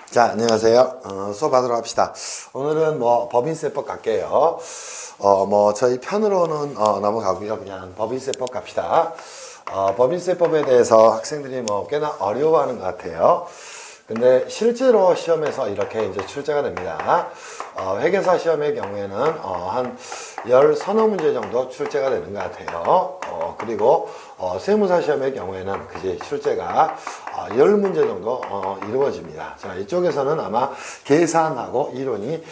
자, 안녕하세요. 수업하도록 합시다. 오늘은 법인세법 갈게요. 저희 편으로는 넘어가고요. 그냥 법인세법 갑시다. 법인세법에 대해서 학생들이 꽤나 어려워하는 것 같아요. 근데 실제로 시험에서 이렇게 이제 출제가 됩니다. 회계사 시험의 경우에는 한 10서너 문제 정도 출제가 되는 것 같아요. 그리고 세무사 시험의 경우에는 그지 출제가 10문제 정도 이루어집니다. 자, 이쪽에서는 아마 계산하고 이론이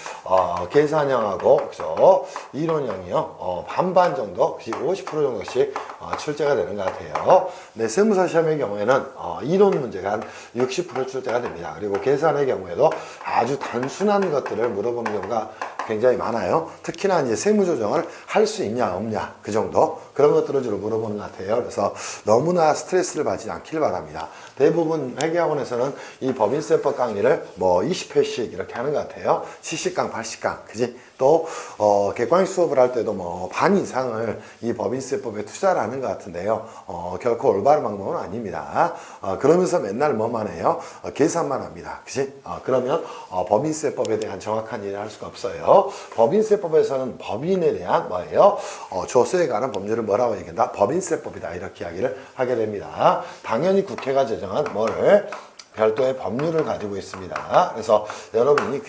계산형하고 그죠? 이론형이요. 반반 정도, 50% 정도씩 출제가 되는 것 같아요. 네, 세무사 시험의 경우에는 이론 문제가 한 60% 출제가 됩니다. 그리고 계산의 경우에도 아주 단순한 것들을 물어보는 경우가 굉장히 많아요. 특히나 이제 세무조정을 할 수 있냐 없냐 그 정도 그런 것들을 주로 물어보는 것 같아요. 그래서 너무나 스트레스를 받지 않길 바랍니다. 대부분 회계학원에서는 이 법인세법 강의를 20회씩 이렇게 하는 것 같아요. 70강, 80강, 그지? 또 객관식 수업을 할 때도 반 이상을 이 법인세법에 투자를 하는 것 같은데요. 결코 올바른 방법은 아닙니다. 그러면서 맨날 뭐만 해요? 계산만 합니다. 그지? 그러면 법인세법에 대한 정확한 이해를 할 수가 없어요. 법인세법에서는 법인에 대한 뭐예요? 조세에 관한 법률을 뭐라고 얘기한다? 법인세법이다. 이렇게 이야기를 하게 됩니다. 당연히 국회가 제정한 뭐를 별도의 법률을 가지고 있습니다. 그래서 여러분이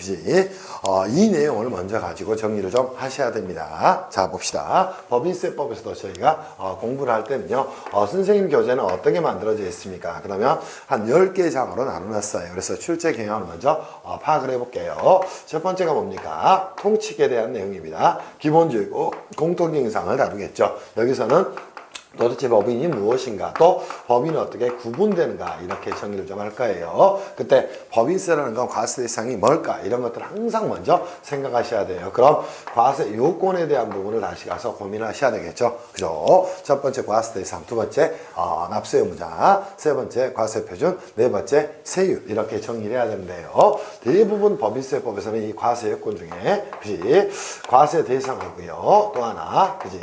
이 내용을 먼저 가지고 정리를 좀 하셔야 됩니다. 자, 봅시다. 법인세법에서도 저희가 공부를 할 때는요, 선생님 교재는 어떻게 만들어져 있습니까? 그러면 한 10개 장으로 나눠놨어요. 그래서 출제 경향을 먼저 파악을 해볼게요. 첫 번째가 뭡니까? 통칙에 대한 내용입니다. 기본주의고 공통경상을 다루겠죠. 여기서는 도대체 법인이 무엇인가, 또 법인이 어떻게 구분되는가, 이렇게 정리를 좀 할 거예요. 그때 법인세라는 건 과세 대상이 뭘까, 이런 것들을 항상 먼저 생각하셔야 돼요. 그럼 과세 요건에 대한 부분을 다시 가서 고민하셔야 되겠죠. 그죠? 첫 번째 과세 대상, 두 번째 납세 의무자, 세 번째 과세 표준, 네 번째 세율, 이렇게 정리를 해야 되는데요. 대부분 법인세법에서는 이 과세 요건 중에 그지 과세 대상하고요, 또 하나 그지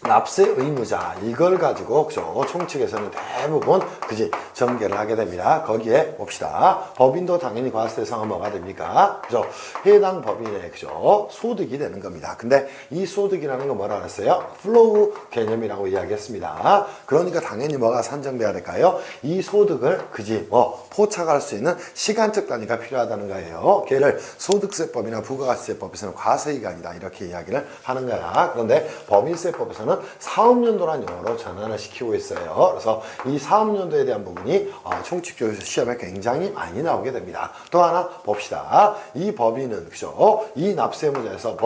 납세 의무자, 이걸 가지고 그죠 총칙에서는 대부분 그지 전개를 하게 됩니다. 거기에 봅시다. 법인도 당연히 과세 대상은 뭐가 됩니까? 그죠? 해당 법인의 그죠 소득이 되는 겁니다. 근데 이 소득이라는 건 뭐라 그랬어요? 플로우 개념이라고 이야기했습니다. 그러니까 당연히 뭐가 산정돼야 될까요? 이 소득을 그지 포착할 수 있는 시간적 단위가 필요하다는 거예요. 걔를 소득세법이나 부가가치세법에서는 과세기간이다, 이렇게 이야기를 하는 거야. 그런데 법인세법에서는 사업연도라는 용어로 전환을 시키고 있어요. 그래서 이 사업연도에 대한 부분이 총칙교육 시험에 굉장히 많이 나오게 됩니다. 또 하나 봅시다. 이 법인은 그죠? 이 납세의무자에서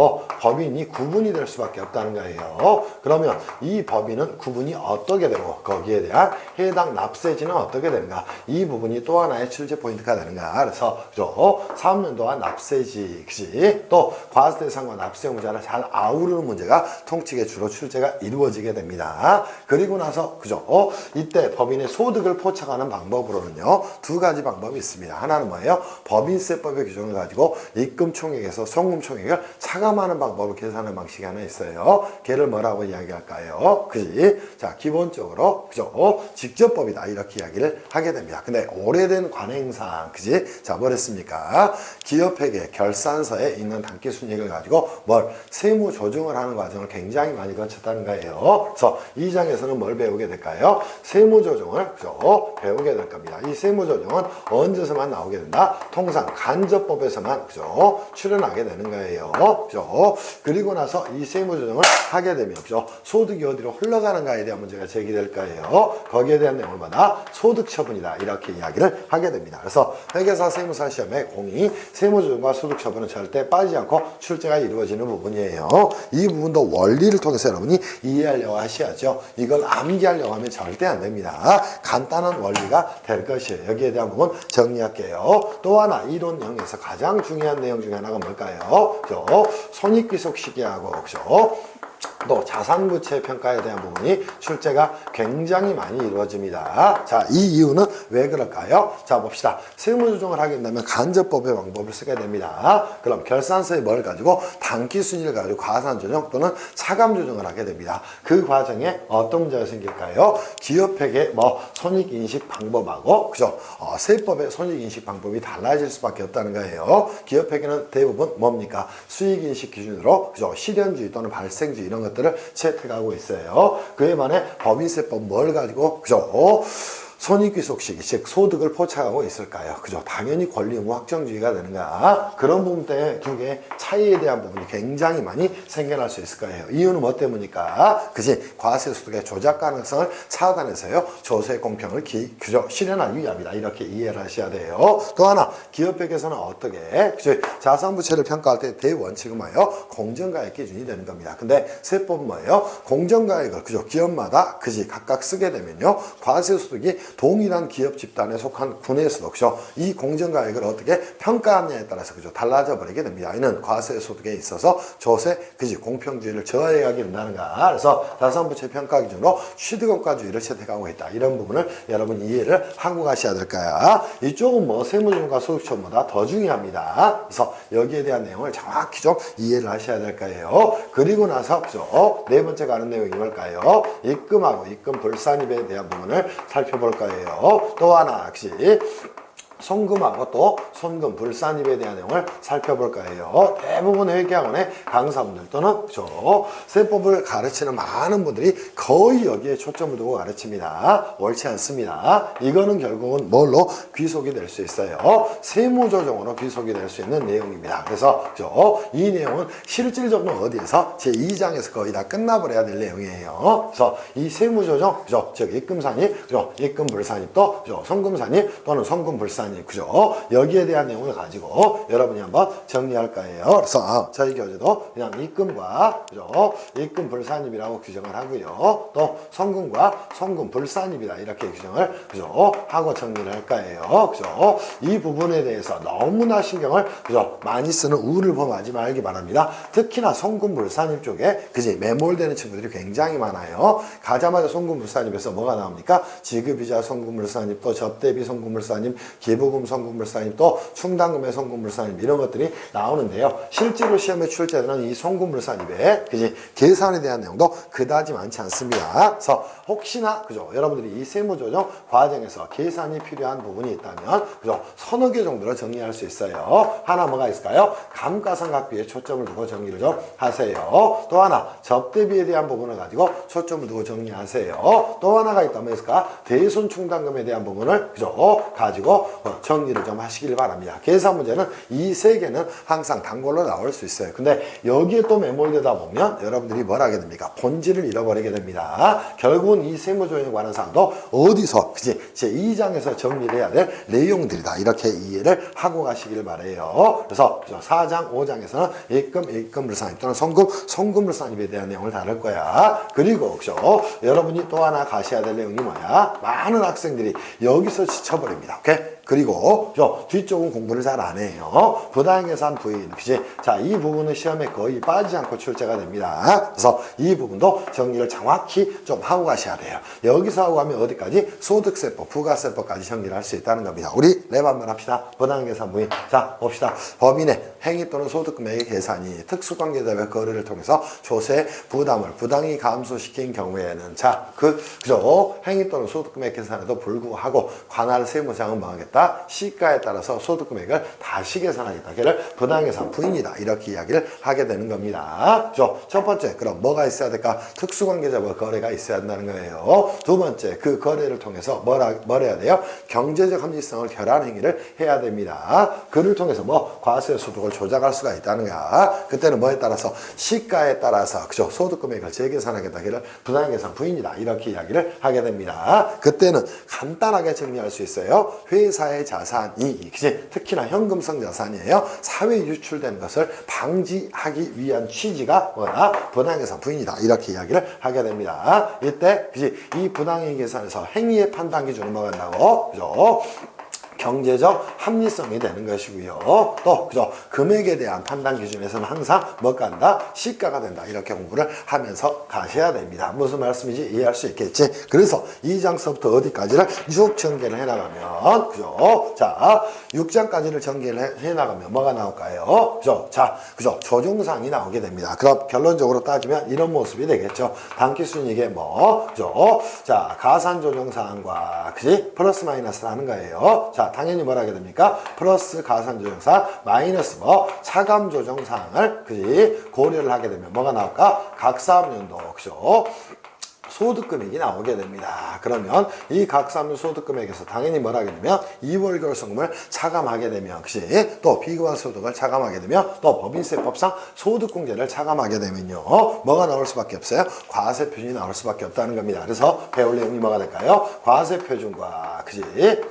법인이 구분이 될 수밖에 없다는 거예요. 그러면 이 법인은 구분이 어떻게 되고 거기에 대한 해당 납세지는 어떻게 되는가? 이 부분이 또 하나의 출제 포인트가 되는가? 그래서 그죠? 사업연도와 납세지, 그지? 또 과세 대상과 납세의무자를 잘 아우르는 문제가 통칙에 주로 출제가 이루어지게 됩니다. 그리고 나서 그죠? 이때 법인의 소득을 포착하는 방법으로는요, 두 가지 방법이 있습니다. 하나는 뭐예요? 법인세법의 규정을 가지고 입금총액에서 송금총액을 차감하는 방법으로 계산하는 방식이 하나 있어요. 걔를 뭐라고 이야기할까요? 그지? 자, 기본적으로 그죠? 직접법이다, 이렇게 이야기를 하게 됩니다. 근데 오래된 관행상 그지? 자, 뭐랬습니까? 기업회계 결산서에 있는 단기순이익을 가지고 세무 조정을 하는 과정을 굉장히 많이 거쳤다는 거예요. 그래서 이 장에서는 뭘 배우게 될까요? 세무조정을 그죠? 배우게 될 겁니다. 이 세무조정은 언제서만 나오게 된다? 통상 간접법에서만 그죠? 출연하게 되는 거예요. 그죠? 그리고 나서 이 세무조정을 하게 되면 그죠? 소득이 어디로 흘러가는가에 대한 문제가 제기될 거예요. 거기에 대한 내용을 받아 소득처분이다, 이렇게 이야기를 하게 됩니다. 그래서 회계사 세무사 시험에 공이 세무조정과 소득처분은 절대 빠지지 않고 출제가 이루어지는 부분이에요. 이 부분도 원리를 통해서 여러분이 이해하려고 하셔야죠. 이걸 암기하려고 하면 절대 안 됩니다. 간단한 원리가 될 것이에요. 여기에 대한 부분 정리할게요. 또 하나 이론형에서 가장 중요한 내용 중에 하나가 뭘까요? 그죠? 손익귀속 시기하고 그죠? 또 자산부채 평가에 대한 부분이 출제가 굉장히 많이 이루어집니다. 자, 이 이유는 왜 그럴까요? 자, 봅시다. 세무조정을 하게 된다면 간접법의 방법을 쓰게 됩니다. 그럼 결산서에 뭘 가지고 단기순위를 가지고 과산조정 또는 차감조정을 하게 됩니다. 그 과정에 어떤 문제가 생길까요? 기업회계 손익인식 방법하고 그죠? 세법의 손익인식 방법이 달라질 수밖에 없다는 거예요. 기업회계는 대부분 뭡니까? 수익인식 기준으로 그죠? 실현주의 또는 발생주의 이런 것들을 채택하고 있어요. 그에 반해 법인세법 뭘 가지고 그죠? 손익귀속시기, 즉 소득을 포착하고 있을까요? 그죠? 당연히 권리 의무 확정주의가 되는가? 그런 부분 때문에 두 개의 차이에 대한 부분이 굉장히 많이 생겨날 수 있을 거예요. 이유는 뭐 때문입니까? 그지? 과세소득의 조작 가능성을 차단해서요. 조세 공평을 그죠? 실현하기 위함이다. 이렇게 이해를 하셔야 돼요. 또 하나, 기업회계에서는 어떻게? 그죠? 자산부채를 평가할 때 대원칙은 뭐예요? 공정가액 기준이 되는 겁니다. 근데 세법은 뭐예요? 공정가액을 그죠? 기업마다 그지? 각각 쓰게 되면요. 과세소득이 동일한 기업 집단에 속한 군에서도 그죠? 이 공정가액을 어떻게 평가하느냐에 따라서 그죠? 달라져 버리게 됩니다. 이는 과세소득에 있어서 조세 그지? 공평주의를 저해하게 된다는가. 그래서 자산부채 평가 기준으로 취득원가주의를 채택하고 있다. 이런 부분을 여러분 이해를 하고 가셔야 될까요? 이쪽은 뭐 세무조정과 소득처보다 더 중요합니다. 그래서 여기에 대한 내용을 정확히 좀 이해를 하셔야 될 거예요. 그리고 나서 그죠? 네 번째 가는 내용이 뭘까요? 입금하고 입금 불산입에 대한 부분을 살펴볼 거예요. 또 하나 역시 송금하고 또 손금 불산입에 대한 내용을 살펴볼 거예요. 대부분 회계학원의 강사분들 또는 그죠? 세법을 가르치는 많은 분들이 거의 여기에 초점을 두고 가르칩니다. 옳지 않습니다. 이거는 결국은 뭘로 귀속이 될 수 있어요? 세무조정으로 귀속이 될 수 있는 내용입니다. 그래서 그죠? 이 내용은 실질적으로 어디에서 제2장에서 거의 다 끝나버려야 될 내용이에요. 그래서 이 세무조정, 그죠? 즉 입금산입, 그죠? 입금불산입 또 그죠? 송금산입 또는 송금불산입 그죠? 여기에 대한 내용을 가지고 여러분이 한번 정리할 거예요. 그래서 저희 교재도 그냥 입금과 그죠? 입금 불산입이라고 규정을 하고요. 또 송금과 송금 불산입이다 이렇게 규정을 그죠? 하고 정리를 할 거예요. 그죠? 이 부분에 대해서 너무나 신경을 그죠? 많이 쓰는 우를 범하지 말기 바랍니다. 특히나 송금 불산입 쪽에 그지? 매몰되는 친구들이 굉장히 많아요. 가자마자 송금 불산입에서 뭐가 나옵니까? 지급이자 송금 불산입 또 접대비 송금 불산입 기부금 송금불산입 또 충당금의 송금불산입 이런 것들이 나오는데요. 실제로 시험에 출제되는 이 송금불산입의 그지 계산에 대한 내용도 그다지 많지 않습니다. 그래서 혹시나 그죠 여러분들이 이 세무조정 과정에서 계산이 필요한 부분이 있다면 그죠 서너 개 정도로 정리할 수 있어요. 하나 뭐가 있을까요? 감가상각비에 초점을 두고 정리를 좀 하세요. 또 하나 접대비에 대한 부분을 가지고 초점을 두고 정리하세요. 또 하나가 있다면 있을까? 대손 충당금에 대한 부분을 그죠 가지고 정리를 좀 하시길 바랍니다. 계산 문제는 이 세 개는 항상 단골로 나올 수 있어요. 근데 여기에 또 매몰되다 보면 여러분들이 뭘 하게 됩니까? 본질을 잃어버리게 됩니다. 결국은 이 세무조정에 관한 사항도 어디서 그지 제2장에서 정리를 해야 될 내용들이다. 이렇게 이해를 하고 가시길 바래요. 그래서 4장, 5장에서는 입금불산입 또는 송금불산입에 대한 내용을 다룰 거야. 그리고 그죠 여러분이 또 하나 가셔야 될 내용이 뭐야? 많은 학생들이 여기서 지쳐버립니다. 오케이? 그리고 뒤쪽은 공부를 잘 안 해요. 부당계산 부인 그치? 자, 이 부분은 시험에 거의 빠지지 않고 출제가 됩니다. 그래서 이 부분도 정리를 정확히 좀 하고 가셔야 돼요. 여기서 하고 가면 어디까지? 소득세법, 부가세법까지 정리를 할 수 있다는 겁니다. 우리 랩 한번 합시다. 부당계산 부인. 자, 봅시다. 법인의 행위 또는 소득금액의 계산이 특수관계자의 거래를 통해서 조세 부담을 부당히 감소시킨 경우에는 자, 그죠? 행위 또는 소득금액 계산에도 불구하고 관할 세무상은 뭐 하겠다? 시가에 따라서 소득금액을 다시 계산하겠다. 걔를 부당계산 부인이다. 이렇게 이야기를 하게 되는 겁니다. 첫 번째, 그럼 뭐가 있어야 될까? 특수관계자와 거래가 있어야 한다는 거예요. 두 번째, 그 거래를 통해서 뭘 해야 돼요? 경제적 합리성을 결한 행위를 해야 됩니다. 그를 통해서 과세 소득을 조작할 수가 있다는 거야. 그때는 뭐에 따라서? 시가에 따라서 그죠? 소득금액을 재계산하겠다. 걔를 부당계산 부인이다. 이렇게 이야기를 하게 됩니다. 그때는 간단하게 정리할 수 있어요. 회사의 자산이 특히나 현금성 자산이에요. 사회에 유출되는 것을 방지하기 위한 취지가 뭐다? 부당계산 부인이다. 이렇게 이야기를 하게 됩니다. 이때 이 부당행위 계산에서 행위의 판단 기준은 뭐가 된다고? 그죠? 경제적 합리성이 되는 것이고요. 또 그죠? 금액에 대한 판단 기준에서는 항상 뭐가 한다? 시가가 된다. 이렇게 공부를 하면서 가셔야 됩니다. 무슨 말씀인지 이해할 수 있겠지? 그래서 2장서부터 어디까지를 쭉 전개를 해나가면 그죠? 자, 6장까지를 전개를 해나가면 뭐가 나올까요? 그죠? 자, 그죠? 조종사항이 나오게 됩니다. 그럼 결론적으로 따지면 이런 모습이 되겠죠. 단기순이익의 뭐, 그죠? 자, 가산 조정사항과 그지? 플러스 마이너스를 하는 거예요. 자, 당연히 뭐라 하게 됩니까? 플러스 가산 조정사항 마이너스 뭐 차감 조정사항을 그지? 고려를 하게 되면 뭐가 나올까? 각사함연도 그죠? 소득금액이 나오게 됩니다. 그러면 이 각사함 소득금액에서 당연히 뭐라 하게 되면 2월 결손금을 차감하게 되면 그치? 또 비교환 소득을 차감하게 되면 또 법인세법상 소득공제를 차감하게 되면요 뭐가 나올 수밖에 없어요? 과세표준이 나올 수밖에 없다는 겁니다. 그래서 배울 내용이 뭐가 될까요? 과세표준과 그지?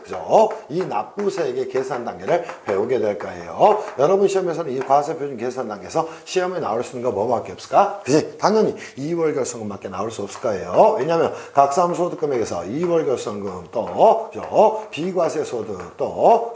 그죠? 이 납부세액의 계산 단계를 배우게 될 거예요. 여러분 시험에서는 이 과세표준 계산 단계에서 시험에 나올 수 있는 거 뭐밖에 없을까? 그지? 당연히 2월 결손금밖에 나올 수 없을 거예요. 왜냐하면 각사함 소득금액에서 2월 결손금 또 비과세 소득 또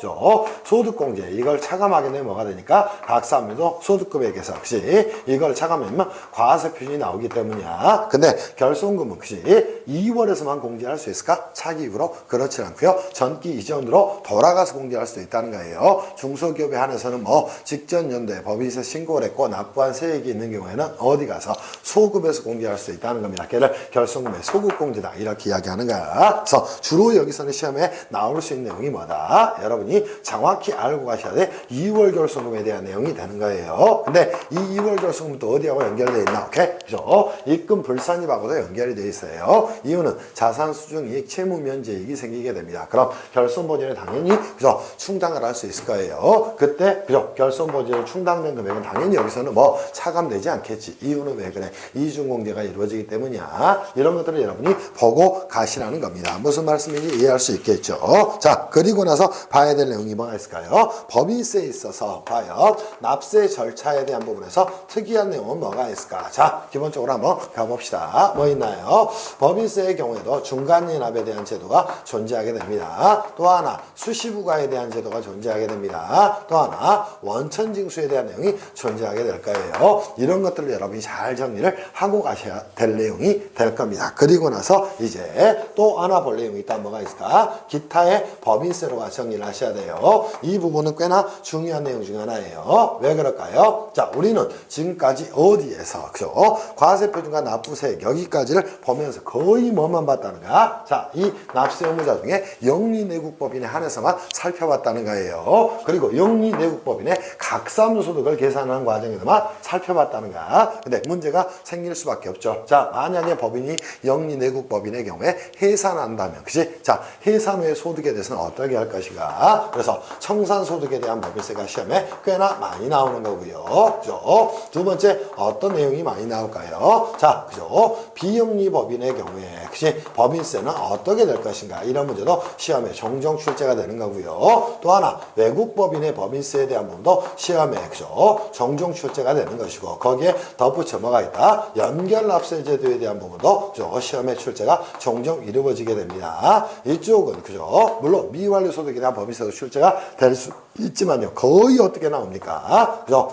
소득공제 이걸 차감하게 되면 뭐가 되니까 각사함에도 소득금액에서 그치 이걸 차감하면 과세표준이 나오기 때문이야. 근데 결손금은 그치 2월에서만 공제할 수 있을까? 차기 이후로 그렇지 않고요. 전기 이전으로 돌아가서 공제할 수도 있다는 거예요. 중소기업에 한해서는 뭐 직전 연도에 법인세 신고를 했고 납부한 세액이 있는 경우에는 어디 가서 소급해서 공제할 수 있다는 겁니다. 걔를 결손금의 소급공제다 이렇게 이야기하는 거야. 그래서 주로 여기서는 시험에 나올 수 있는 내용이 뭐다? 여러분이 정확히 알고 가셔야 돼. 2월 결손금에 대한 내용이 되는 거예요. 근데 이 2월 결손금도 어디하고 연결되어 있나? 오케이? 그죠? 입금 불산입하고도 연결이 되어 있어요. 이유는 자산 수중 이익 채무 면제 이익이 생기게 됩니다. 그럼 결손 보전에 당연히 그죠? 충당을 할 수 있을 거예요. 그때 그죠? 결손 보전에 충당된 금액은 당연히 여기서는 뭐 차감되지 않겠지. 이유는 왜 그래? 이중공제가 이루어지기 때문이야. 이런 것들을 여러분이 보고 가시라는 겁니다. 무슨 말씀인지 이해할 수 있겠죠. 자, 그리고 나서 봐야 될 내용이 뭐가 있을까요? 법인세에 있어서 과연 납세 절차에 대한 부분에서 특이한 내용은 뭐가 있을까? 자, 기본적으로 한번 가봅시다. 뭐 있나요? 법인세의 경우에도 중간이납에 대한 제도가 존재하게 됩니다. 또 하나 수시부과에 대한 제도가 존재하게 됩니다. 또 하나 원천징수에 대한 내용이 존재하게 될 거예요. 이런 것들을 여러분이 잘 정리를 하고 가셔야 될 내용이 될 겁니다. 그리고 나서 이제 또 하나 볼 내용이 있다. 뭐가 있을까? 기타의 법인세로 정리를 하셔야 돼요. 이 부분은 꽤나 중요한 내용 중 하나예요. 왜 그럴까요? 자, 우리는 지금까지 어디에서 그죠? 과세표준과 납부세액 여기까지를 보면서 거의 뭐만 봤다는가? 자, 이 납세 의무자 중에 영리내국법인에 한해서만 살펴봤다는 거예요. 그리고 영리내국법인의 각사무소득을 계산하는 과정에서만 살펴봤다는가? 근데 문제가 생길 수밖에 없죠. 자, 만약에 법인이 영리내국법인의 경우에 해산한다면, 그치? 자, 해산 후의 소득에 대해서는 어떻게 할 것인가? 그래서 청산소득에 대한 법인세가 시험에 꽤나 많이 나오는 거고요. 그죠? 두 번째, 어떤 내용이 많이 나올까요? 자, 그죠? 비영리법인의 경우에, 그치? 법인세는 어떻게 될 것인가? 이런 문제도 시험에 종종 출제가 되는 거고요. 또 하나, 외국법인의 법인세에 대한 부분도 시험에, 그죠? 종종 출제가 되는 것이고, 거기에 덧붙여 뭐가 있다? 연결납세 제도에 대한 부분도 그죠? 시험에 출제가 종종 이루어지게 됩니다. 이쪽은 그죠? 물론 미완료 소득에 대한 법인세도 출제가 될 수 있지만요. 거의 어떻게 나옵니까? 그죠?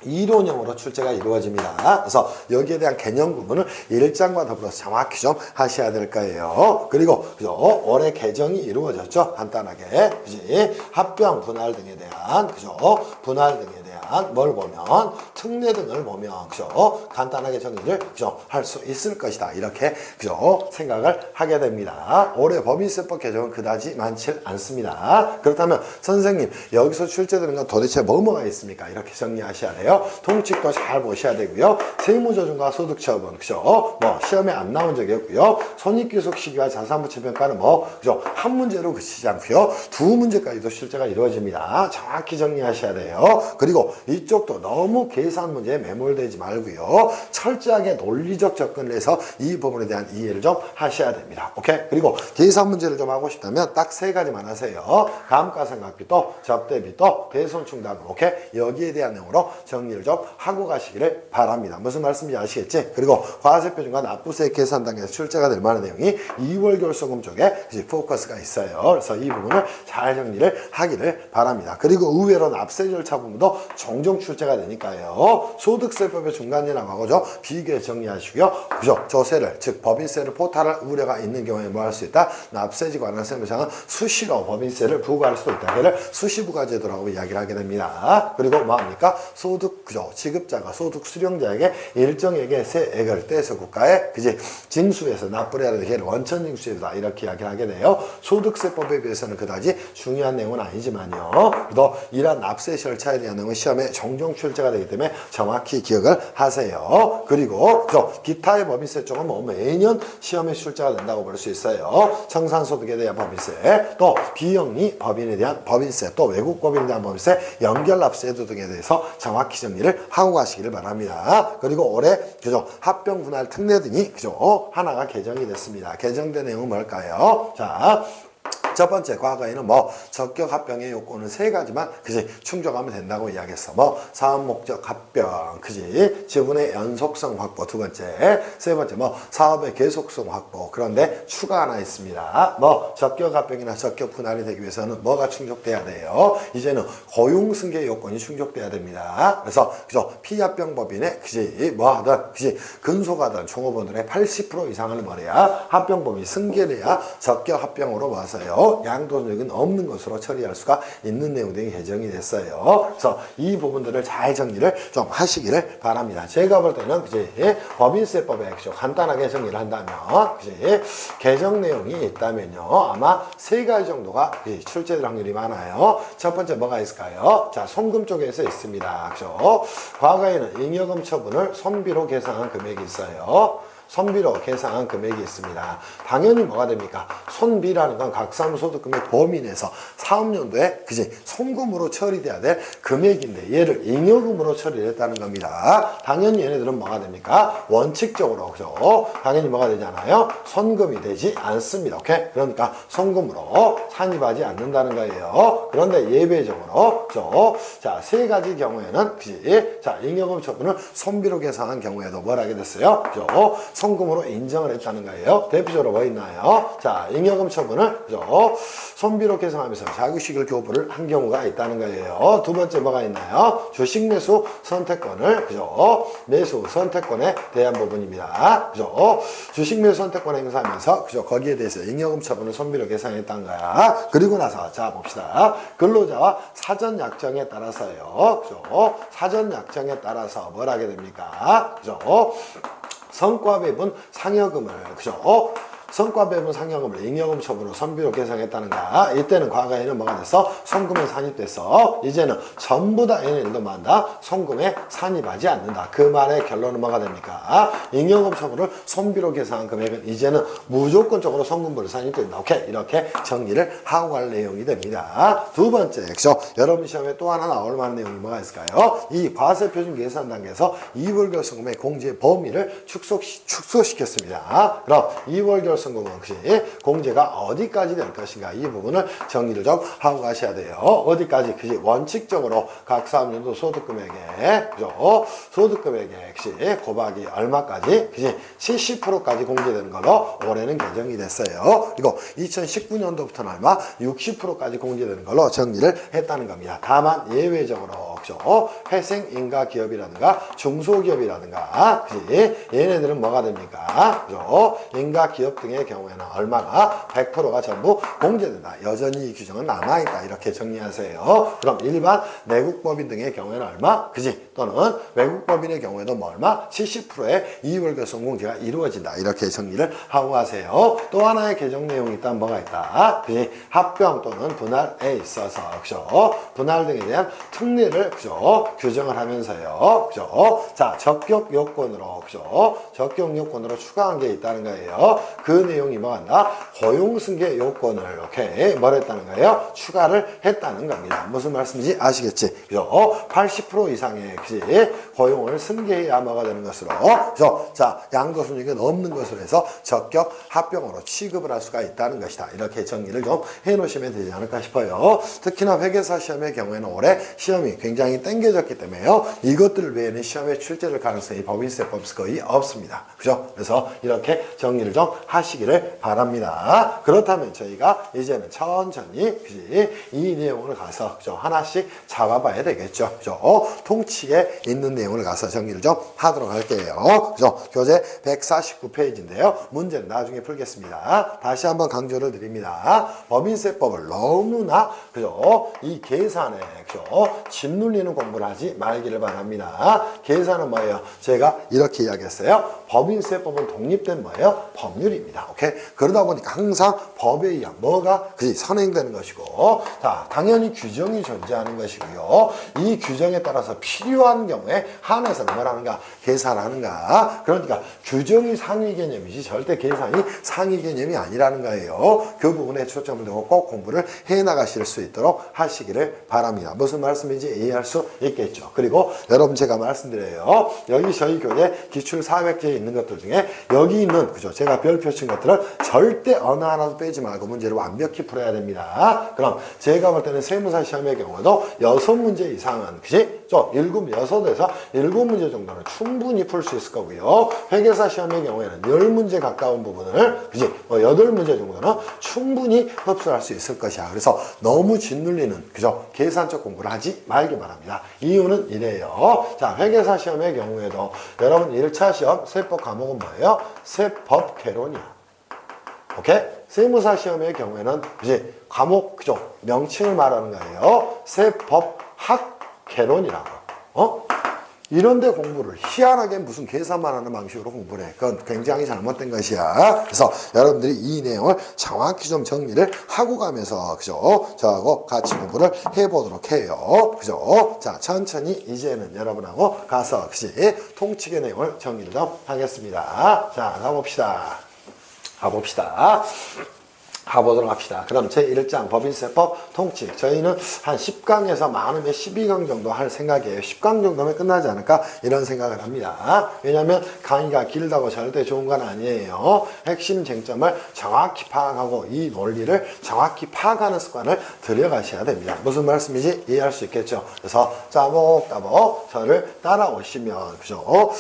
이론형으로 출제가 이루어집니다. 그래서 여기에 대한 개념 부분을 1장과 더불어서 정확히 좀 하셔야 될 거예요. 그리고 그죠? 올해 개정이 이루어졌죠. 간단하게. 그지? 합병 분할 등에 대한 그죠? 분할 등에 대한 뭘 보면 특례 등을 보면 그죠? 간단하게 정리를 그죠? 할 수 있을 것이다. 이렇게 그죠? 생각을 하게 됩니다. 올해 법인세법 개정은 그다지 많지 않습니다. 그렇다면 선생님 여기서 출제되는 건 도대체 뭐가 있습니까? 이렇게 정리하셔야 돼요. 통칙도 잘 보셔야 되고요. 세무조정과 소득처분 그죠? 뭐 시험에 안 나온 적이 없고요. 손익귀속 시기와 자산부채평가는 뭐 그죠? 한 문제로 그치지 않고요. 두 문제까지도 출제가 이루어집니다. 정확히 정리하셔야 돼요. 그리고 이쪽도 너무 계산 문제에 매몰되지 말고요. 철저하게 논리적 접근을 해서 이 부분에 대한 이해를 좀 하셔야 됩니다. 오케이? 그리고 계산 문제를 좀 하고 싶다면 딱 세 가지만 하세요. 감가상각비 또 접대비 또 대손충당 오케이? 여기에 대한 내용으로 정리를 좀 하고 가시기를 바랍니다. 무슨 말씀인지 아시겠지? 그리고 과세표준과 납부세 계산 단계에서 출제가 될 만한 내용이 2월 결손금 쪽에 포커스가 있어요. 그래서 이 부분을 잘 정리를 하기를 바랍니다. 그리고 의외로 납세 절차 부분도 종종 출제가 되니까요. 소득세법의 중간이랑하고 비교해 정리하시고요. 그죠? 조세를, 즉 법인세를 포탈할 우려가 있는 경우에 뭐 할 수 있다? 납세지 관한 세무상은 수시로 법인세를 부과할 수도 있다. 이를 수시부과제도라고 이야기를 하게 됩니다. 그리고 뭐합니까? 소득, 그죠? 지급자가 소득 수령자에게 일정액의 세액을 떼서 국가에, 그지? 징수해서 납부를 해야 되는 게 원천징수이다. 이렇게 이야기를 하게 돼요. 소득세법에 비해서는 그다지 중요한 내용은 아니지만요. 또 이러한 납세 절차에 대한 내용은 시험에 종종 출제가 되기 때문에 정확히 기억을 하세요. 그리고 기타의 법인세 쪽은 뭐 매년 시험에 출제가 된다고 볼 수 있어요. 청산소득에 대한 법인세, 또 비영리 법인에 대한 법인세, 또 외국 법인에 대한 법인세, 연결납세도 등에 대해서 정확히 정리를 하고 가시기를 바랍니다. 그리고 올해 합병 분할 특례 등이 하나가 개정이 됐습니다. 개정된 내용은 뭘까요? 자, 첫 번째, 과거에는 뭐 적격 합병의 요건은 세 가지만 그지 충족하면 된다고 이야기했어. 뭐 사업 목적 합병, 그지 지분의 연속성 확보. 두 번째, 세 번째 뭐 사업의 계속성 확보. 그런데 추가 하나 있습니다. 뭐 적격 합병이나 적격 분할이 되기 위해서는 뭐가 충족돼야 돼요? 이제는 고용 승계 요건이 충족돼야 됩니다. 그래서 피합병 법인의 그지 뭐하든 그지 근속하든 종업원들의 80% 이상을 뭐래야 합병 법인이 승계돼야 적격 합병으로 와서요. 양도소득은 없는 것으로 처리할 수가 있는 내용들이 개정이 됐어요. 그래서 이 부분들을 잘 정리를 좀 하시기를 바랍니다. 제가 볼 때는 그지 법인세법에 간단하게 정리를 한다면 그지 개정 내용이 있다면요 아마 세 가지 정도가 출제될 확률이 많아요. 첫 번째 뭐가 있을까요? 자, 손금 쪽에서 있습니다. 그죠? 과거에는 잉여금 처분을 손비로 계산한 금액이 있어요. 손비로 계산한 금액이 있습니다. 당연히 뭐가 됩니까? 손비라는 건 각사무소득금액 범위 내에서 사업연도에 그지 손금으로 처리돼야 될 금액인데 얘를 잉여금으로 처리를 했다는 겁니다. 당연히 얘네들은 뭐가 됩니까? 원칙적으로 그죠? 당연히 뭐가 되잖아요? 손금이 되지 않습니다. 오케이? 그러니까 손금으로 산입하지 않는다는 거예요. 그런데 예외적으로 그죠? 자, 세 가지 경우에는 그지? 자, 잉여금 처분을 손비로 계산한 경우에도 뭘 하게 됐어요? 그죠? 손금으로 인정을 했다는 거예요. 대표적으로 뭐 있나요? 자, 잉여금 처분을 그죠? 손비로 계산하면서 자기식을 교부를 한 경우가 있다는 거예요. 두 번째 뭐가 있나요? 주식 매수 선택권을 그죠? 매수 선택권에 대한 부분입니다. 그죠? 주식 매수 선택권 행사하면서 그죠? 거기에 대해서 잉여금 처분을 손비로 계산했다는 거야. 그리고 나서 자 봅시다. 근로자와 사전 약정에 따라서요. 그죠? 사전 약정에 따라서 뭘 하게 됩니까? 그죠? 성과 배분 상여금을 그죠? 성과 배분 상여금을 잉여금 처분으로 손비로 계산했다는 거야. 이때는 과거에는 뭐가 됐어? 손금에 산입됐어. 이제는 전부 다 얘네들도 만다 손금에 산입하지 않는다. 그 말의 결론은 뭐가 됩니까? 잉여금 처분을 손비로 계산한 금액은 이제는 무조건적으로 손금으로 산입된다. 오케이? 이렇게 정리를 하고 갈 내용이 됩니다. 두 번째, 그죠? 여러분 시험에 또 하나 나올 만한 내용이 뭐가 있을까요? 이 과세표준 계산 단계에서 2월 결손금의 공제 범위를 축소시켰습니다. 그럼 2월 결손금은 공제가 어디까지 될 것인가 이 부분을 정리를 좀 하고 가셔야 돼요. 어디까지? 그지 원칙적으로 각 사업연도 소득금액에 그죠? 소득금액에 그지 곱하기 얼마까지? 그지 70%까지 공제되는 걸로 올해는 개정이 됐어요. 그리고 2019년도부터는 얼마? 60%까지 공제되는 걸로 정리를 했다는 겁니다. 다만 예외적으로 그죠? 회생 인가 기업이라든가 중소기업이라든가 그지 얘네들은 뭐가 됩니까? 그죠? 인가 기업 등의 경우에는 얼마나 100%가 전부 공제된다. 여전히 이 규정은 남아있다. 이렇게 정리하세요. 그럼 일반 내국법인 등의 경우에는 얼마? 그지? 또는 외국법인의 경우에도 뭐 얼마? 70%의 2월 결손 공제가 이루어진다. 이렇게 정리를 하고 가세요. 또 하나의 개정 내용이 있다면 뭐가 있다? 그지? 합병 또는 분할에 있어서 그죠? 분할 등에 대한 특례를 그죠? 규정을 하면서요. 그죠? 자, 적격 요건으로 그죠? 적격 요건으로 추가한 게 있다는 거예요. 그 내용이 뭐한다? 고용 승계 요건을 이렇게 뭘 했다는 거예요? 추가를 했다는 겁니다. 무슨 말씀인지 아시겠지? 그죠? 80% 이상의 그지? 고용을 승계해야 뭐가 되는 것으로 그죠? 자, 양도순이익이 없는 것으로 해서 적격 합병으로 취급을 할 수가 있다는 것이다. 이렇게 정리를 좀 해놓으시면 되지 않을까 싶어요. 특히나 회계사 시험의 경우에는 올해 시험이 굉장히 굉장히 땡겨졌기 때문에요. 이것들 외에는 시험에 출제될 가능성이 법인세법에서 거의 없습니다. 그죠? 그래서 이렇게 정리를 좀 하시기를 바랍니다. 그렇다면 저희가 이제는 천천히 그지? 이 내용을 가서 그죠? 하나씩 잡아봐야 되겠죠. 그죠? 통칙에 있는 내용을 가서 정리를 좀 하도록 할게요. 그죠? 교재 149페이지인데요. 문제는 나중에 풀겠습니다. 다시 한번 강조를 드립니다. 법인세법을 너무나 그죠? 이 계산에 그죠? 짓눌리는 공부를 하지 말기를 바랍니다. 계산은 뭐예요? 제가 이렇게 이야기했어요. 법인세법은 독립된 뭐예요? 법률입니다. 오케이? 그러다 보니까 항상 법에 의한 뭐가 그지 선행되는 것이고, 자 당연히 규정이 존재하는 것이고요. 이 규정에 따라서 필요한 경우에 한해서 뭐라는가? 계산하는가? 그러니까 규정이 상위 개념이지 절대 계산이 상위 개념이 아니라는 거예요. 그 부분에 초점을 두고 꼭 공부를 해 나가실 수 있도록 하시기를 바랍니다. 무슨 말씀인지 이해할 수 있겠죠. 그리고 여러분 제가 말씀드려요. 여기 저희 교재 기출 400개에 있는 것들 중에 여기 있는 그죠? 제가 별표 친 것들을 절대 어느 하나도 빼지 말고 문제를 완벽히 풀어야 됩니다. 그럼 제가 볼 때는 세무사 시험의 경우도 6문제 이상은 그지? 좀 6에서 7문제 정도는 충분히 풀 수 있을 거고요. 회계사 시험의 경우에는 10문제 가까운 부분을 그지? 8문제 정도는 충분히 흡수할 수 있을 것이야. 그래서 너무 짓눌리는 그죠? 계산적 공부를 하지 말기 바랍니다. 이유는 이래요. 자, 회계사 시험의 경우에도 여러분 1차 시험 세법 과목은 뭐예요? 세법 개론이야. 오케이? 세무사 시험의 경우에는 이제 과목 그죠? 명칭을 말하는 거예요. 세법학 개론이라고. 이런데 공부를 희한하게 무슨 계산만 하는 방식으로 공부를 해. 그건 굉장히 잘못된 것이야. 그래서 여러분들이 이 내용을 정확히 좀 정리를 하고 가면서 그죠? 저하고 같이 공부를 해보도록 해요. 그죠? 자, 천천히 이제는 여러분하고 가서 그지? 통칙의 내용을 정리를 좀 하겠습니다. 자, 가보도록 합시다. 그럼 제1장 법인세법 통칙. 저희는 한 10강에서 많으면 12강 정도 할 생각이에요. 10강 정도면 끝나지 않을까? 이런 생각을 합니다. 왜냐하면 강의가 길다고 절대 좋은 건 아니에요. 핵심 쟁점을 정확히 파악하고 이 논리를 정확히 파악하는 습관을 들여가셔야 됩니다. 무슨 말씀인지 이해할 수 있겠죠? 그래서 따복따복 저를 따라오시면 그죠?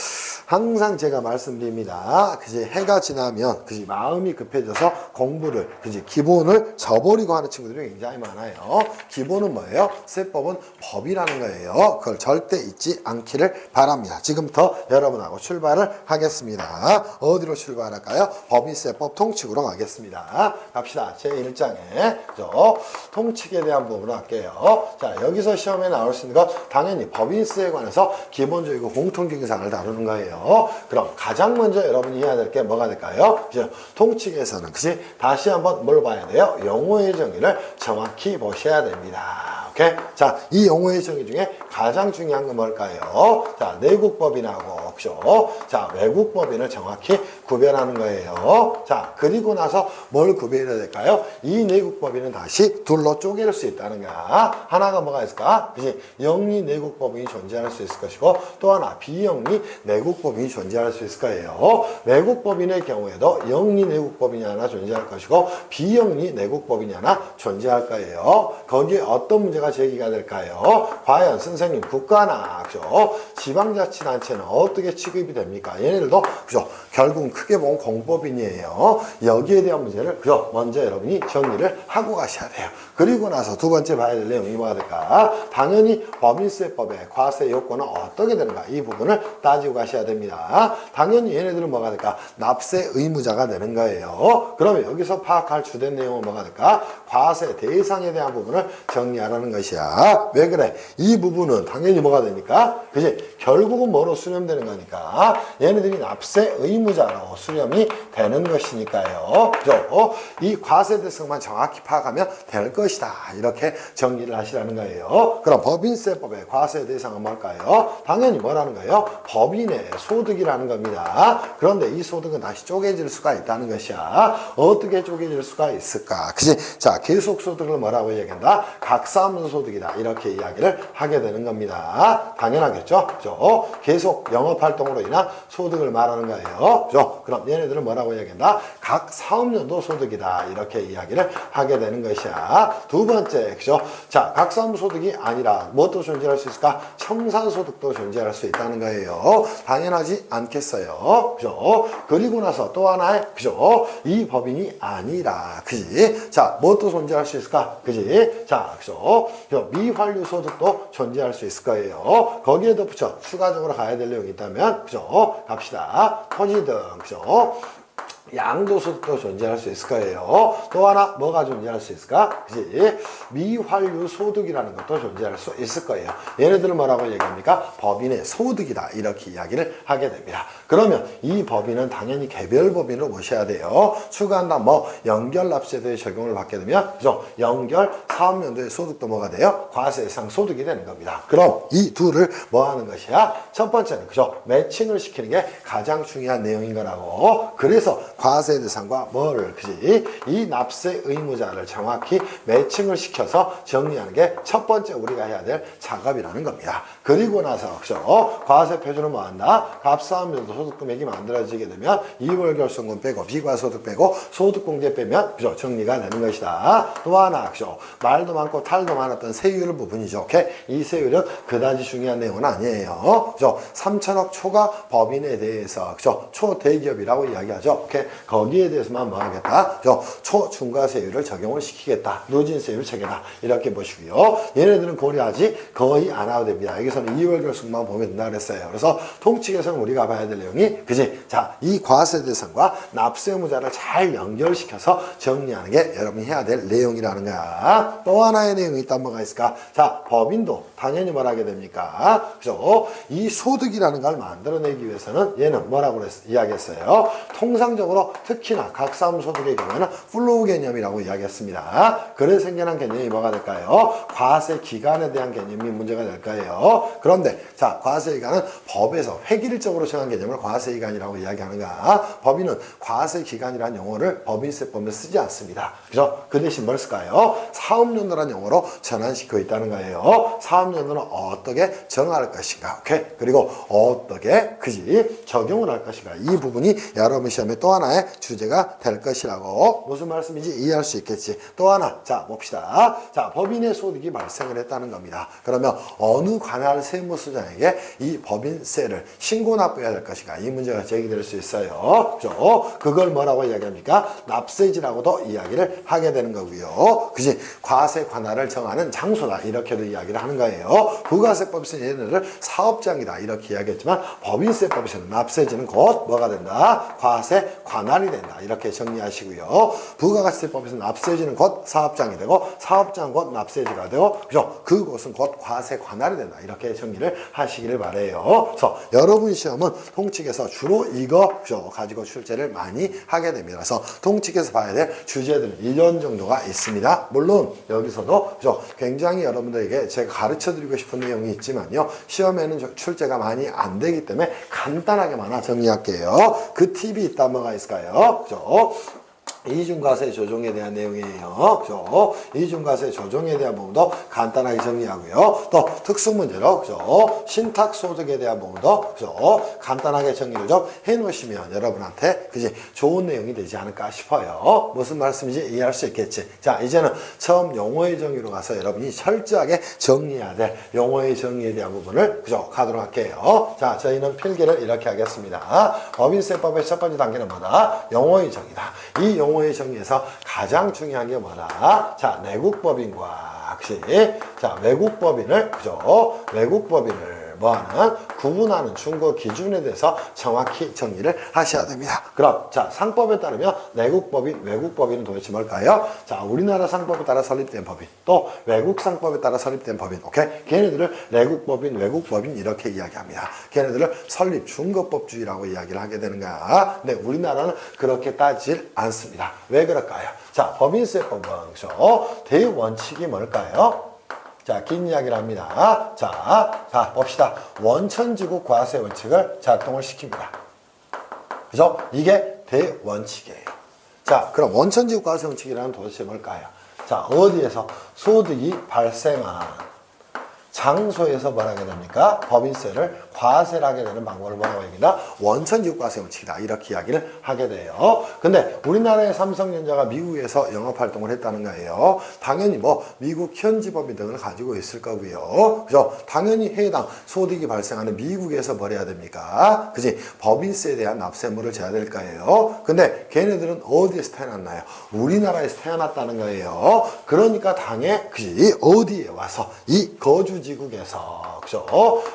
항상 제가 말씀드립니다. 그지? 해가 지나면 그지? 마음이 급해져서 공부를 그지? 기본을 저버리고 하는 친구들이 굉장히 많아요. 기본은 뭐예요? 세법은 법이라는 거예요. 그걸 절대 잊지 않기를 바랍니다. 지금부터 여러분하고 출발을 하겠습니다. 어디로 출발할까요? 법인세법 통칙으로 가겠습니다. 갑시다. 제1장에 통칙에 대한 부분을 할게요. 자, 여기서 시험에 나올 수 있는 건 당연히 법인세에 관해서 기본적이고 공통경사를 다루는 거예요. 그럼 가장 먼저 여러분이 해야 될 게 뭐가 될까요? 통칙에서는 그치? 다시 한번 뭘 봐야 돼요? 용어의 정의를 정확히 보셔야 됩니다. 오케이? 자, 이 용어의 정의 중에 가장 중요한 건 뭘까요? 자, 내국법인하고, 그죠? 자, 외국법인을 정확히 구별하는 거예요. 자, 그리고 나서 뭘 구별해야 될까요? 이 내국법인은 다시 둘로 쪼갤 수 있다는 거야. 하나가 뭐가 있을까? 그치? 영리 내국법인이 존재할 수 있을 것이고, 또 하나 비영리 내국법인이 존재할 수 있을 거예요. 외국법인의 경우에도 영리 내국법인이 하나 존재할 것이고, 비영리 내국법인이 하나 존재할 거예요. 거기에 어떤 문제가 제기가 될까요? 과연 선생님 국가나 그죠? 지방자치단체는 어떻게 취급이 됩니까? 얘네들도 그죠? 결국은 크게 보면 공법인이에요. 여기에 대한 문제를 그죠? 먼저 여러분이 정리를 하고 가셔야 돼요. 그리고 나서 두 번째 봐야 될 내용이 뭐가 될까? 당연히 법인세법의 과세 요건은 어떻게 되는가? 이 부분을 따지고 가셔야 됩니다. 당연히 얘네들은 뭐가 될까? 납세 의무자가 되는 거예요. 그러면 여기서 파악할 주된 내용은 뭐가 될까? 과세 대상에 대한 부분을 정리하라는 것이야. 왜 그래? 이 부분은 당연히 뭐가 되니까? 그지? 결국은 뭐로 수렴되는 거니까? 얘네들이 납세 의무자로 수렴이 되는 것이니까요. 그죠? 이 과세 대상만 정확히 파악하면 될 것이다. 이렇게 정리를 하시라는 거예요. 그럼 법인세법의 과세 대상은 뭘까요? 당연히 뭐라는 거예요? 법인의 소득이라는 겁니다. 그런데 이 소득은 다시 쪼개질 수가 있다는 것이야. 어떻게 쪼개질 수가 있을까? 그치? 자, 계속소득을 뭐라고 얘기한다? 각사무소득이다. 이렇게 이야기를 하게 되는 겁니다. 당연하겠죠? 그죠? 계속 영업활동으로 인한 소득을 말하는 거예요. 그죠? 그럼 얘네들은 뭐라고 이야기한다? 각 사업연도 소득이다. 이렇게 이야기를 하게 되는 것이야. 두 번째, 그죠? 자, 각 사업 소득이 아니라 무엇도 존재할 수 있을까? 청산소득도 존재할 수 있다는 거예요. 당연하지 않겠어요. 그죠? 그리고 나서 또 하나의, 그죠? 이 법인이 아니라, 그지? 자, 무엇도 존재할 수 있을까? 그지? 자, 그죠? 미환류 소득도 존재할 수 있을 거예요. 거기에 덧붙여 추가적으로 가야 될 내용이 있다면, 그죠? 갑시다. 토지 등, 그죠? 양도소득도 존재할 수 있을 거예요. 또 하나 뭐가 존재할 수 있을까? 그지? 미환류 소득이라는 것도 존재할 수 있을 거예요. 얘네들은 뭐라고 얘기합니까? 법인의 소득이다. 이렇게 이야기를 하게 됩니다. 그러면 이 법인은 당연히 개별 법인으로 모셔야 돼요. 추가한다 뭐 연결납세도에 적용을 받게 되면 그죠? 연결 사업연도의 소득도 뭐가 돼요? 과세 대상 소득이 되는 겁니다. 그럼 이 둘을 뭐 하는 것이야? 첫 번째는 그죠? 매칭을 시키는 게 가장 중요한 내용인 거라고. 그래서 과세 대상과 뭐를, 그지? 이 납세 의무자를 정확히 매칭을 시켜서 정리하는 게 첫 번째 우리가 해야 될 작업이라는 겁니다. 그리고 나서, 그죠? 과세 표준은 뭐 한다? 갑사업연도 소득 금액이 만들어지게 되면 이월결손금 빼고 비과소득 빼고 소득공제 빼면, 그죠? 정리가 되는 것이다. 또 하나, 그죠? 말도 많고 탈도 많았던 세율 부분이죠. 오케이? 이 세율은 그다지 중요한 내용은 아니에요. 그죠? 3천억 초과 법인에 대해서, 그죠? 초대기업이라고 이야기하죠. 오케이? 거기에 대해서만 뭐 하겠다? 초중과세율을 적용을 시키겠다. 누진세율 체계다. 이렇게 보시고요. 얘네들은 고려하지 거의 안 하도 됩니다. 여기서는 2월 결승만 보면 된다 그랬어요. 그래서 통칙에서는 우리가 봐야 될 내용이, 그지? 자, 이 과세 대상과 납세 의무자를 잘 연결시켜서 정리하는 게 여러분이 해야 될 내용이라는 거야. 또 하나의 내용이 있단 뭐가 있을까? 자, 법인도 당연히 뭘 하게 됩니까? 그죠? 이 소득이라는 걸 만들어내기 위해서는 얘는 뭐라고 이야기했어요? 통상적으로 특히나 각사업소득의 경우에는 플로우 개념이라고 이야기했습니다. 그래서 생겨난 개념이 뭐가 될까요? 과세 기간에 대한 개념이 문제가 될 거예요. 그런데 자, 과세 기간은 법에서 획일적으로 정한 개념을 과세 기간이라고 이야기하는가? 법인은 과세 기간이라는 용어를 법인세법에 쓰지 않습니다. 그죠? 그 대신 뭘 쓸까요? 사업연도라는 용어로 전환시키고 있다는 거예요. 사업연도는 어떻게 정할 것인가? 오케이? 그리고 어떻게, 그지? 적용을 할 것인가? 이 부분이 여러분 시험에 또 하나의 주제가 될 것이라고. 무슨 말씀인지 이해할 수 있겠지. 또 하나, 자, 봅시다. 자, 법인의 소득이 발생을 했다는 겁니다. 그러면 어느 관할 세무서장에게 이 법인세를 신고 납부해야 될 것인가? 이 문제가 제기될 수 있어요. 그죠? 그걸 뭐라고 이야기합니까? 납세지라고도 이야기를 하게 되는 거고요. 그지? 과세 관할을 정하는 장소다. 이렇게도 이야기를 하는 거예요. 부가세법에서는 얘네를 사업장이다. 이렇게 이야기했지만 법인세법에서는 납세지는 곧 뭐가 된다? 과세 관할이 된다. 이렇게 정리하시고요. 부가가치세법에서는 납세지는 곧 사업장이 되고 사업장은 곧 납세지가 되고, 그죠? 그곳은 곧 과세 관할이 된다. 이렇게 정리를 하시기를 바래요. 그래서 여러분 시험은 통칙에서 주로 이거, 그죠? 가지고 출제를 많이 하게 됩니다. 그래서 통칙에서 봐야 될 주제들은 1년 정도가 있습니다. 물론 여기서도, 그죠? 굉장히 여러분들에게 제가 가르쳐 드리고 싶은 내용이 있지만요. 시험에는 출제가 많이 안 되기 때문에 간단하게만 하나 정리할게요. 그 팁이 있다 뭐가 있을까요? 그죠? 이중과세 조정에 대한 내용이에요. 그죠? 이중과세 조정에 대한 부분도 간단하게 정리하고요. 또 특수문제로, 그죠? 신탁소득에 대한 부분도, 그죠? 간단하게 정리를 좀 해놓으시면 여러분한테, 그지? 좋은 내용이 되지 않을까 싶어요. 무슨 말씀인지 이해할 수 있겠지? 자, 이제는 처음 용어의 정의로 가서 여러분이 철저하게 정리해야 될 용어의 정의에 대한 부분을, 그죠? 가도록 할게요. 자, 저희는 필기를 이렇게 하겠습니다. 법인세법의 첫 번째 단계는 뭐다? 용어의 정의다. 이 용어의 정의에서 가장 중요한 게 뭐다? 자, 내국법인과, 그치? 자, 외국법인을, 그죠? 외국법인을 뭐하는? 구분하는 준거 기준에 대해서 정확히 정리를 하셔야 됩니다. 그럼, 자, 상법에 따르면 내국법인, 외국법인은 도대체 뭘까요? 자, 우리나라 상법에 따라 설립된 법인, 또 외국 상법에 따라 설립된 법인, 오케이? 걔네들을 내국법인, 외국법인 이렇게 이야기합니다. 걔네들을 설립 준거법주의라고 이야기를 하게 되는 거야. 근데 우리나라는 그렇게 따지질 않습니다. 왜 그럴까요? 자, 법인세법은, 그죠? 대원칙이 뭘까요? 자, 긴 이야기를 합니다. 자, 봅시다. 원천지국 과세 원칙을 작동을 시킵니다. 그죠? 이게 대원칙이에요. 자, 그럼 원천지국 과세 원칙이라는 도대체 뭘까요? 자, 어디에서 소득이 발생한 장소에서 뭘 하게 됩니까? 법인세를 과세를 하게 되는 방법을 뭐라고 얘기한다? 원천지급과세 원칙이다. 이렇게 이야기를 하게 돼요. 근데 우리나라의 삼성전자가 미국에서 영업활동을 했다는 거예요. 당연히 뭐 미국 현지법인 등을 가지고 있을 거고요. 그죠? 당연히 해당 소득이 발생하는 미국에서 뭘 해야 됩니까? 그지? 법인세에 대한 납세물을 져야 될 거예요. 근데 걔네들은 어디에서 태어났나요? 우리나라에서 태어났다는 거예요. 그러니까 당에 그지? 어디에 와서 이 거주지국에서 그죠?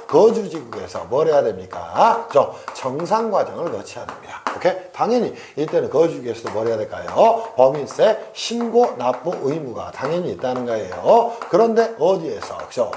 거주지국에서 뭘 해야 됩니까? 그죠? 정상 과정을 거쳐야 됩니다. 오케이? 당연히 이때는 거주지국에서도 뭘 해야 될까요? 법인세 신고 납부 의무가 당연히 있다는 거예요. 그런데 어디에서 그죠?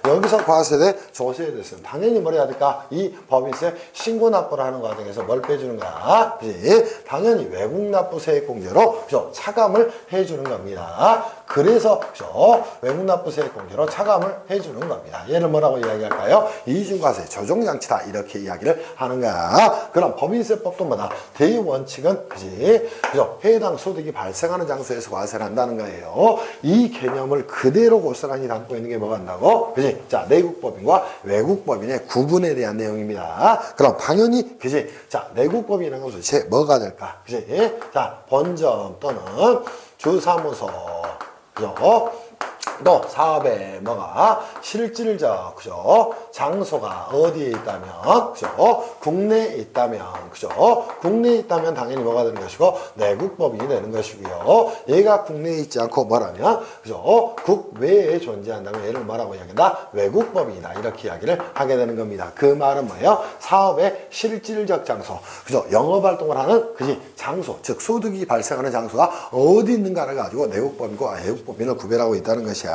여기서 과세대 조세에 대해서는 당연히 뭘 해야 될까? 이 법인세 신고 납부를 하는 과정에서 뭘 빼주는 거야? 그지? 당연히 외국 납부 세액공제로 그죠? 차감을 해주는 겁니다. 그래서 그죠? 외국 납부 세액공제로 차감을 해주는 겁니다. 얘를 뭐라고 이야기할까요? 이중과세 조정장치다 이렇게 이야기를 하는 거야. 그럼 법인세법도 뭐다? 대원칙은 그지? 그죠? 해당 소득이 발생하는 장소에서 과세를 한다는 거예요. 이 개념을 그대로 고스란히 담고 있는 게 뭐가 한다고? 그지? 자, 내국법인과 외국법인의 구분에 대한 내용입니다. 그럼 당연히 그지? 자, 내국법인이라는 것은 도대체 뭐가 될까? 그지? 자, 본점 또는 주사무소 그죠? 또 사업의 뭐가 실질적 그죠? 장소가 어디에 있다면 그죠? 국내에 있다면 그죠? 국내에 있다면 당연히 뭐가 되는 것이고 내국법인이 되는 것이고요. 얘가 국내에 있지 않고 뭐라면 그죠? 국외에 존재한다면 얘를 뭐라고 이야기한다? 외국법인이다 이렇게 이야기를 하게 되는 겁니다. 그 말은 뭐예요? 사업의 실질적 장소 그죠? 영업활동을 하는 그지? 장소 즉 소득이 발생하는 장소가 어디 있는가를 가지고 내국법인과 외국법인을 구별하고 있다는 것이야.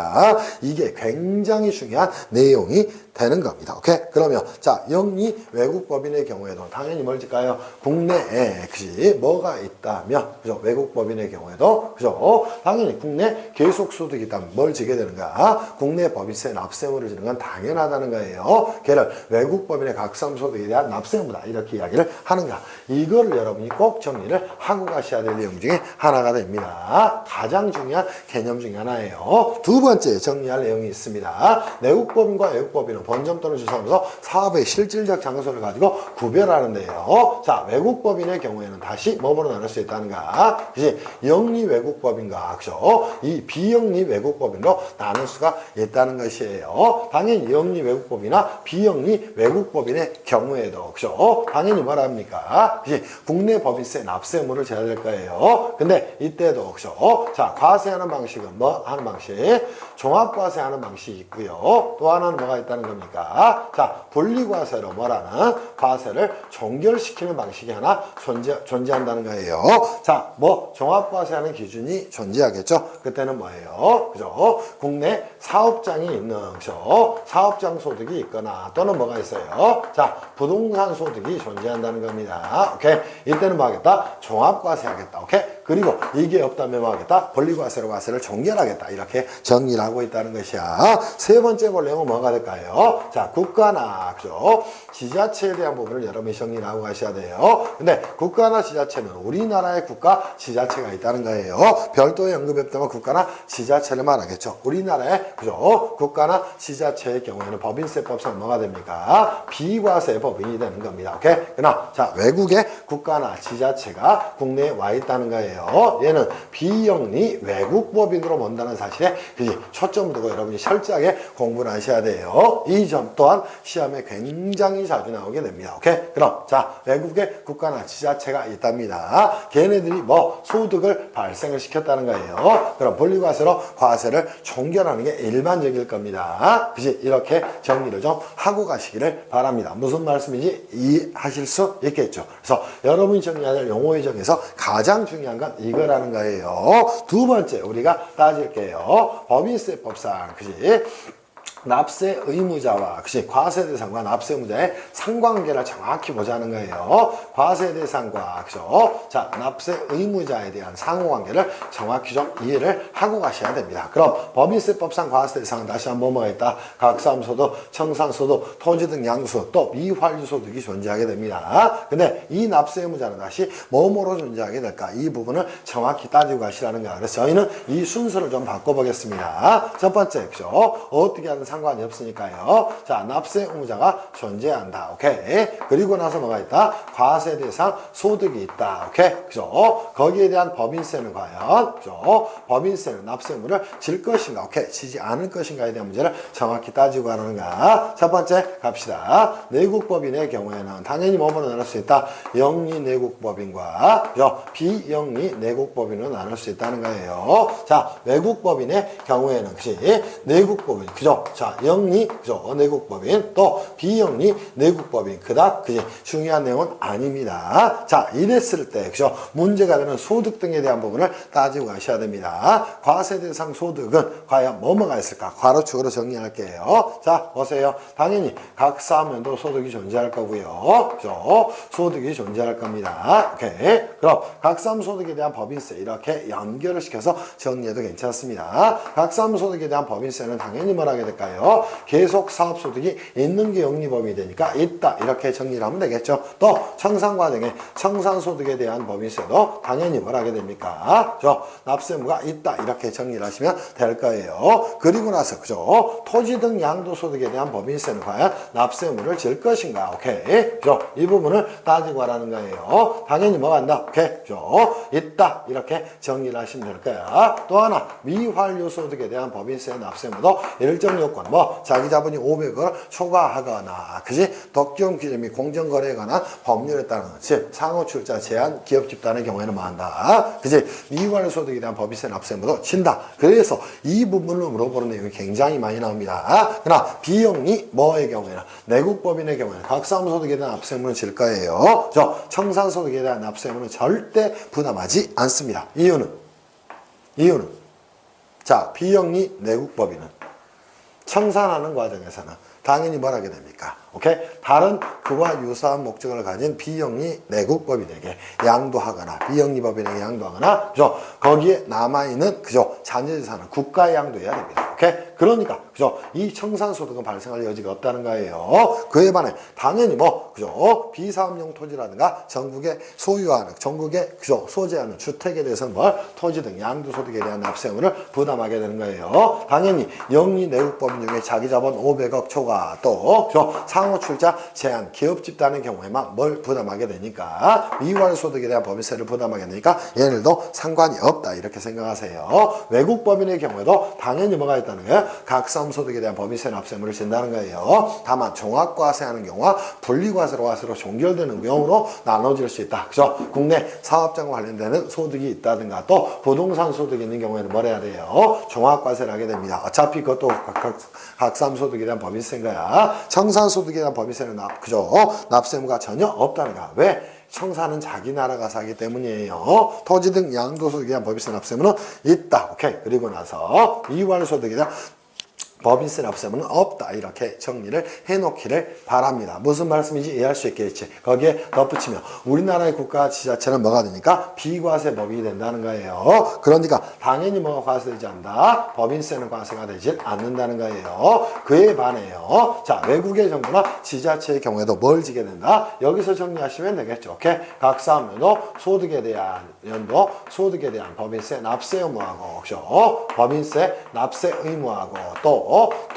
이게 굉장히 중요한 내용이 되는 겁니다. 오케이? 그러면 자, 영리 외국법인의 경우에도 당연히 뭘 질까요? 국내에 그지? 뭐가 있다면 그죠? 외국법인의 경우에도 그죠? 당연히 국내 계속소득이 있다면 뭘 지게 되는가? 국내 법인세 납세물을 지는 건 당연하다는 거예요. 걔를 외국법인의 각성소득에 대한 납세물이다 이렇게 이야기를 하는가? 이거를 여러분이 꼭 정리를 하고 가셔야 될 내용 중에 하나가 됩니다. 가장 중요한 개념 중에 하나예요. 두 번째 정리할 내용이 있습니다. 내국법인과 외국법인은 본점 또는 주사무소 사업의 실질적 장소를 가지고 구별하는데요. 자, 외국법인의 경우에는 다시 뭐로 나눌 수 있다는가? 그지? 영리 외국법인과 그죠? 이 비영리 외국법인으로 나눌 수가 있다는 것이에요. 당연히 영리 외국법이나 비영리 외국법인의 경우에도 그죠? 당연히 뭐랍니까? 그지? 국내 법인세 납세물을 져야 될 거예요. 근데 이때도 그죠? 자, 과세하는 방식은 뭐 하는 방식? 종합과세 하는 방식이 있고요. 또 하나는 뭐가 있다는 겁니까? 자, 분리과세로 뭐라는 과세를 종결시키는 방식이 하나 존재한다는 거예요. 자, 뭐 종합과세 하는 기준이 존재하겠죠? 그때는 뭐예요? 그죠? 국내 사업장이 있는 그죠? 사업장 소득이 있거나 또는 뭐가 있어요? 자, 부동산 소득이 존재한다는 겁니다. 오케이? 이때는 뭐 하겠다? 종합과세 하겠다. 오케이? 그리고 이게 없다면 뭐 하겠다? 분리과세로 과세를 종결하겠다. 이렇게 정리를 하고 있다는 것이야. 세 번째 볼 내용은 뭐가 될까요? 자, 국가나 그죠? 지자체에 대한 부분을 여러분이 정리를 하고 가셔야 돼요. 근데 국가나 지자체는 우리나라의 국가 지자체가 있다는 거예요. 별도의 언급했다면 국가나 지자체를 말하겠죠. 우리나라의 그죠? 국가나 지자체의 경우에는 법인세법상 뭐가 됩니까? 비과세 법인이 되는 겁니다. 오케이? 그러나 자, 외국의 국가나 지자체가 국내에 와 있다는 거예요. 얘는 비영리 외국법인으로 본다는 사실에 초점 두고 여러분이 철저하게 공부를 하셔야 돼요. 이 점 또한 시험에 굉장히 자주 나오게 됩니다. 오케이? 그럼 자, 외국의 국가나 지자체가 있답니다. 걔네들이 뭐 소득을 발생을 시켰다는 거예요. 그럼 분리과세로 과세를 종결하는 게 일반적일 겁니다. 그지? 이렇게 정리를 좀 하고 가시기를 바랍니다. 무슨 말씀인지 이해하실 수 있겠죠. 그래서 여러분이 정리해야 될 용어의 정에서 가장 중요한 건 이거라는 거예요. 두 번째 우리가 따질게요. 법인세법상 그지? 납세 의무자와 그치 과세 대상과 납세 의무자의 상관관계를 정확히 보자는 거예요. 과세 대상과 그죠? 자, 납세 의무자에 대한 상호관계를 정확히 좀 이해를 하고 가셔야 됩니다. 그럼 법인세법상 과세 대상은 다시 한번 뭐가 있다? 각사함소득, 청산소득, 토지 등 양수, 또 미환류소득이 존재하게 됩니다. 근데 이 납세 의무자는 다시 뭐뭐로 존재하게 될까? 이 부분을 정확히 따지고 가시라는 거야. 그래서 저희는 이 순서를 좀 바꿔보겠습니다. 첫 번째, 그죠? 어떻게 하는 상관이 없으니까요. 자, 납세 의무자가 존재한다. 오케이. 그리고 나서 뭐가 있다? 과세 대상 소득이 있다. 오케이. 그죠? 거기에 대한 법인세는 과연, 그죠? 법인세는 납세의무를 질 것인가? 오케이. 지지 않을 것인가에 대한 문제를 정확히 따지고 가는가? 첫 번째 갑시다. 내국법인의 경우에는 당연히 뭐로 나눌 수 있다? 영리 내국법인과 비영리 내국법인으로 나눌 수 있다는 거예요. 자, 외국법인의 경우에는 그치? 내국법인, 그죠? 자, 영리, 그죠? 내국법인, 또 비영리 내국법인, 그닥 그지? 중요한 내용은 아닙니다. 자, 이랬을 때, 그죠? 문제가 되는 소득 등에 대한 부분을 따지고 가셔야 됩니다. 과세 대상 소득은 과연 뭐뭐가 있을까? 괄호축으로 정리할게요. 자, 보세요. 당연히 각 사업면도 소득이 존재할 거고요. 그죠? 소득이 존재할 겁니다. 오케이. 그럼 각사무 소득에 대한 법인세 이렇게 연결을 시켜서 정리해도 괜찮습니다. 각사무 소득에 대한 법인세는 당연히 뭘 하게 될까요? 계속 사업 소득이 있는 게 영리법인이 되니까 있다 이렇게 정리를 하면 되겠죠. 또 청산 과정에 청산 소득에 대한 법인세도 당연히 뭘 하게 됩니까? 그죠? 납세의무가 있다 이렇게 정리를 하시면 될 거예요. 그리고 나서 그죠? 토지 등 양도 소득에 대한 법인세는 과연 납세의무를 질 것인가? 오케이. 그죠? 이 부분을 따지고 하라는 거예요. 당연히 뭐가 한다? 오케이. 그죠? 있다. 이렇게 정리를 하시면 될 거야. 또 하나, 미환류 소득에 대한 법인세 납세의무도 일정 요건, 뭐, 자기 자본이 500을 초과하거나, 그지? 독점 규제 및 공정거래에 관한 법률에 따른, 즉, 상호 출자 제한 기업 집단의 경우에는 뭐 한다? 그지? 미환류 소득에 대한 법인세 납세의무도 진다. 그래서 이 부분을 물어보는 내용이 굉장히 많이 나옵니다. 그러나 비영리 뭐의 경우에는 내국법인의 경우에는 각사무소득에 대한 납세의무는 질 거예요. 청산소득에 대한 납세의무는 절대 부담하지 않습니다. 이유는 자, 비영리 내국법인은 청산하는 과정에서는 당연히 뭘 하게 됩니까? 오케이? 다른 그와 유사한 목적을 가진 비영리 내국법인에게 양도하거나 비영리 법인에게 양도하거나 그죠? 거기에 남아있는 그죠? 잔여재산은 국가에 양도해야 됩니다. 오케이? 그러니까 그죠? 이 청산소득은 발생할 여지가 없다는 거예요. 그에 반해 당연히 뭐 그죠? 비사업용 토지라든가 전국에 소유하는 전국에 그죠? 소재하는 주택에 대해서는 뭘 토지 등 양도소득에 대한 납세의무를 부담하게 되는 거예요. 당연히 영리 내국법인 중에 자기자본 500억 초과 또 그죠? 상호 출자 제한 기업 집단의 경우에만 뭘 부담하게 되니까 미환 소득에 대한 법인세를 부담하게 되니까 얘네들도 상관이 없다 이렇게 생각하세요. 외국 법인의 경우에도 당연히 뭐가 있다는 거예요? 각사무 소득에 대한 법인세 납세의무를 진다는 거예요. 다만 종합과세하는 경우와 분리과세로 과세로 종결되는 경우로 나눠질 수 있다. 그죠? 국내 사업장과 관련되는 소득이 있다든가 또 부동산 소득이 있는 경우에는 뭘 해야 돼요? 종합과세를 하게 됩니다. 어차피 그것도 각사무 소득에 대한 법인세인 거야. 청산소득에 대한 법인세는 그죠? 납세의무가 전혀 없다는 거야. 왜? 청산은 자기 나라 가서 하기 때문이에요. 토지 등 양도소득에 대한 법인세 납세의무는 있다. 오케이. 그리고 나서 이환소득에 대한 법인세 납세의무는 없다. 이렇게 정리를 해놓기를 바랍니다. 무슨 말씀인지 이해할 수 있겠지. 거기에 덧붙이면 우리나라의 국가 지자체는 뭐가 되니까 비과세 법인이 된다는 거예요. 그러니까 당연히 뭐가 과세되지 않는다. 법인세는 과세가 되지 않는다는 거예요. 그에 반해요. 자, 외국의 정부나 지자체의 경우에도 뭘 지게 된다. 여기서 정리하시면 되겠죠. 오케이. 각 사업면도 소득에 대한 연도, 소득에 대한 법인세 납세 의무하고 그죠? 법인세 납세 의무하고 또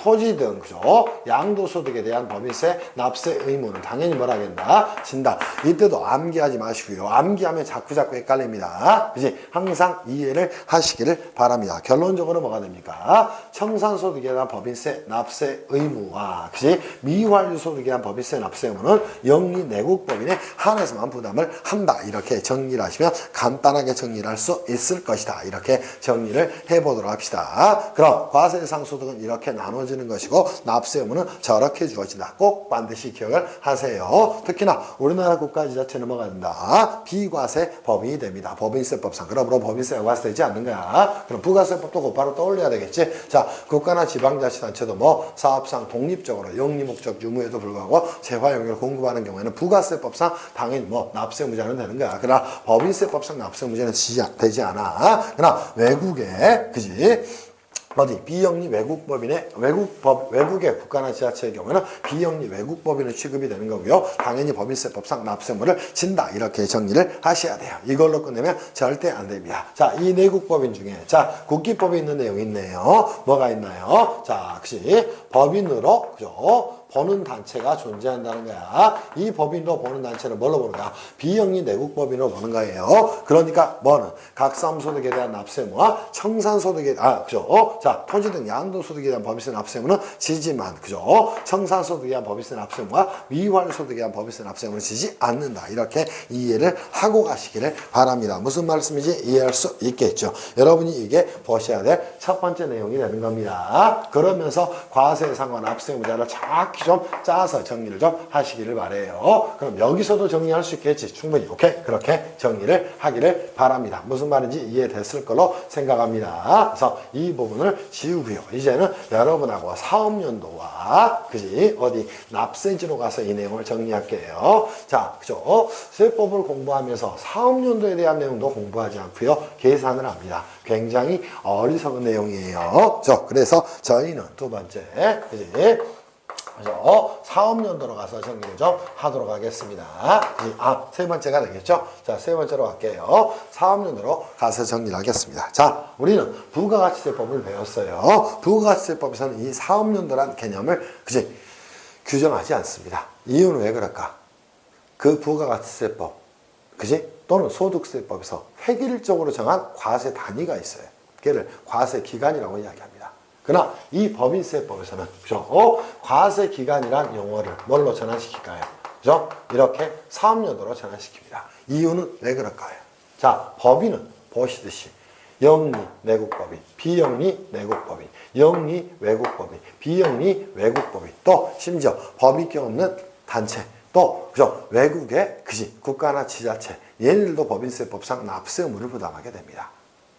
토지 등 그죠? 양도소득에 대한 법인세 납세 의무는 당연히 뭘 하겠다? 진다. 이때도 암기하지 마시고요. 암기하면 자꾸 헷갈립니다. 그지? 항상 이해를 하시기를 바랍니다. 결론적으로 뭐가 됩니까? 청산소득에 대한 법인세 납세 의무와 그지? 미환류 소득에 대한 법인세 납세 의무는 영리 내국법인에 한해서만 부담을 한다. 이렇게 정리를 하시면 간단하게 정리를 할 수 있을 것이다. 이렇게 정리를 해보도록 합시다. 그럼 과세대상 소득은 이렇게 나눠지는 것이고 납세 의무는 저렇게 주어진다. 꼭 반드시 기억을 하세요. 특히나 우리나라 국가지자체는 뭐가 된다? 비과세 법인이 됩니다. 법인세법상. 그러므로 법인세가 과세되지 않는 거야. 그럼 부가세법도 곧바로 떠올려야 되겠지. 자, 국가나 지방자치단체도 뭐 사업상 독립적으로 영리목적 유무에도 불구하고 재화용역을 공급하는 경우에는 부가세법상 당연히 뭐 납세 의무자는 되는 거야. 그러나 법인세법상 납세 의무자는 되지 않아. 그러나 외국에 그지? 어디 비영리 외국법인의 외국의 국가나 지자체의 경우에는 비영리 외국법인으로 취급이 되는 거고요. 당연히 법인세법상 납세물을 진다 이렇게 정리를 하셔야 돼요. 이걸로 끝내면 절대 안 됩니다. 자, 이 내국법인 중에 자 국기법에 있는 내용이 있네요. 뭐가 있나요? 자, 역시 법인으로 그죠? 보는 단체가 존재한다는 거야. 이 법인으로 보는 단체는 뭘로 보는 거야? 비영리 내국법인으로 보는 거예요. 그러니까 뭐는 각 사무소득에 대한 납세무와 청산소득에 그죠? 자, 토지 등 양도소득에 대한 법인세 납세무는 지지만 그죠? 청산소득에 대한 법인세 납세무와 미활소득에 대한 법인세 납세무는 지지 않는다. 이렇게 이해를 하고 가시기를 바랍니다. 무슨 말씀인지 이해할 수 있겠죠. 여러분이 이게 보셔야 될 첫 번째 내용이 되는 겁니다. 그러면서 과세상환 납세무자를 정확히 좀 짜서 정리를 좀 하시기를 바래요. 그럼 여기서도 정리할 수 있겠지. 충분히 오케이 그렇게 정리를 하기를 바랍니다. 무슨 말인지 이해됐을 걸로 생각합니다. 그래서 이 부분을 지우고요. 이제는 여러분하고 사업연도와 그지 어디 납세지로 가서 이 내용을 정리할게요. 자, 그죠? 세법을 공부하면서 사업연도에 대한 내용도 공부하지 않고요. 계산을 합니다. 굉장히 어리석은 내용이에요. 그래서 저희는 두 번째 그지? 그래서 사업연도로 가서 정리를 좀 하도록 하겠습니다. 세 번째가 되겠죠? 자, 세 번째로 갈게요. 사업연도로 가서 정리를 하겠습니다. 자, 우리는 부가가치세법을 배웠어요. 부가가치세법에서는 이 사업연도란 개념을 그지 규정하지 않습니다. 이유는 왜 그럴까? 그 부가가치세법 그지? 또는 소득세법에서 획일적으로 정한 과세 단위가 있어요. 걔를 과세기간이라고 이야기합니다. 그러나 이 법인세법에서는 그죠? 과세기간이란 용어를 뭘로 전환시킬까요? 그죠? 이렇게 사업연도로 전환시킵니다. 이유는 왜 그럴까요? 자, 법인은 보시듯이 영리 내국법인, 비영리 내국법인, 영리 외국법인, 비영리 외국법인, 또 심지어 법인격 없는 단체, 또 그죠? 외국의 그지 국가나 지자체 얘네들도 법인세법상 납세의무를 부담하게 됩니다.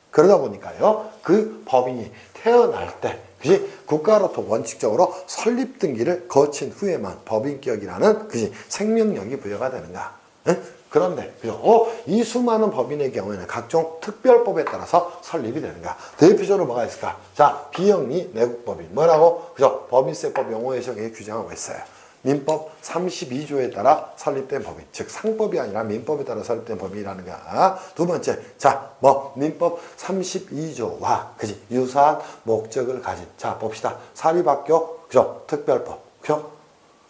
그러다 보니까요, 그 법인이 태어날 때, 그지? 국가로부터 원칙적으로 설립 등기를 거친 후에만 법인격이라는, 그지? 생명력이 부여가 되는가? 응? 그런데, 그죠? 이 수많은 법인의 경우에는 각종 특별법에 따라서 설립이 되는가? 대표적으로 뭐가 있을까? 자, 비영리 내국법인. 뭐라고? 그죠? 법인세법 용어의 정의에 규정하고 있어요. 민법 32조에 따라 설립된 법인, 즉 상법이 아니라 민법에 따라 설립된 법인이라는 거야. 두 번째, 자, 민법 32조와 그지 유사한 목적을 가진, 자 봅시다. 사립학교, 그죠? 특별법, 그죠?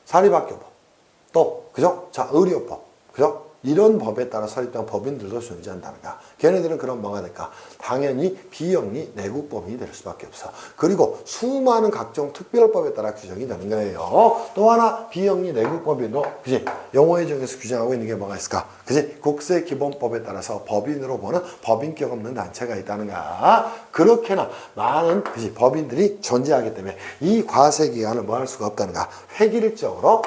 사립학교법, 또 그죠? 자 의료법, 그죠? 이런 법에 따라 설립된 법인들도 존재한다는가. 걔네들은 그럼 뭐가 될까? 당연히 비영리 내국법인이 될 수밖에 없어. 그리고 수많은 각종 특별법에 따라 규정이 되는 거예요. 또 하나 비영리 내국법인도 그지 용어의 정에서 규정하고 있는 게 뭐가 있을까? 그지 국세기본법에 따라서 법인으로 보는 법인격 없는 단체가 있다는가. 그렇게나 많은 그지 법인들이 존재하기 때문에 이 과세기간을 뭐 할 수가 없다는가. 획일적으로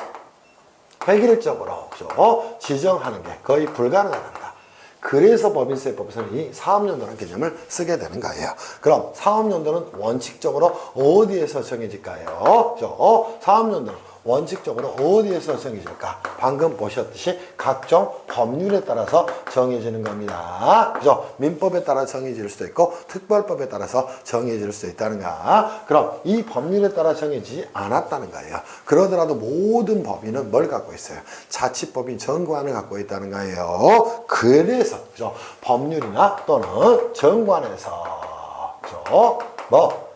그죠? 지정하는 게 거의 불가능하다. 그래서 법인세법에서는 이 사업연도라는 개념을 쓰게 되는 거예요. 그럼 사업연도는 원칙적으로 어디에서 정해질까요? 그죠? 사업연도는 원칙적으로 어디에서 정해질까? 방금 보셨듯이 각종 법률에 따라서 정해지는 겁니다. 그죠? 민법에 따라 정해질 수도 있고 특별법에 따라서 정해질 수도 있다는가. 그럼 이 법률에 따라 정해지지 않았다는 거예요. 그러더라도 모든 법인은 뭘 갖고 있어요? 자치법인 정관을 갖고 있다는 거예요. 그래서 그죠? 법률이나 또는 정관에서 그죠?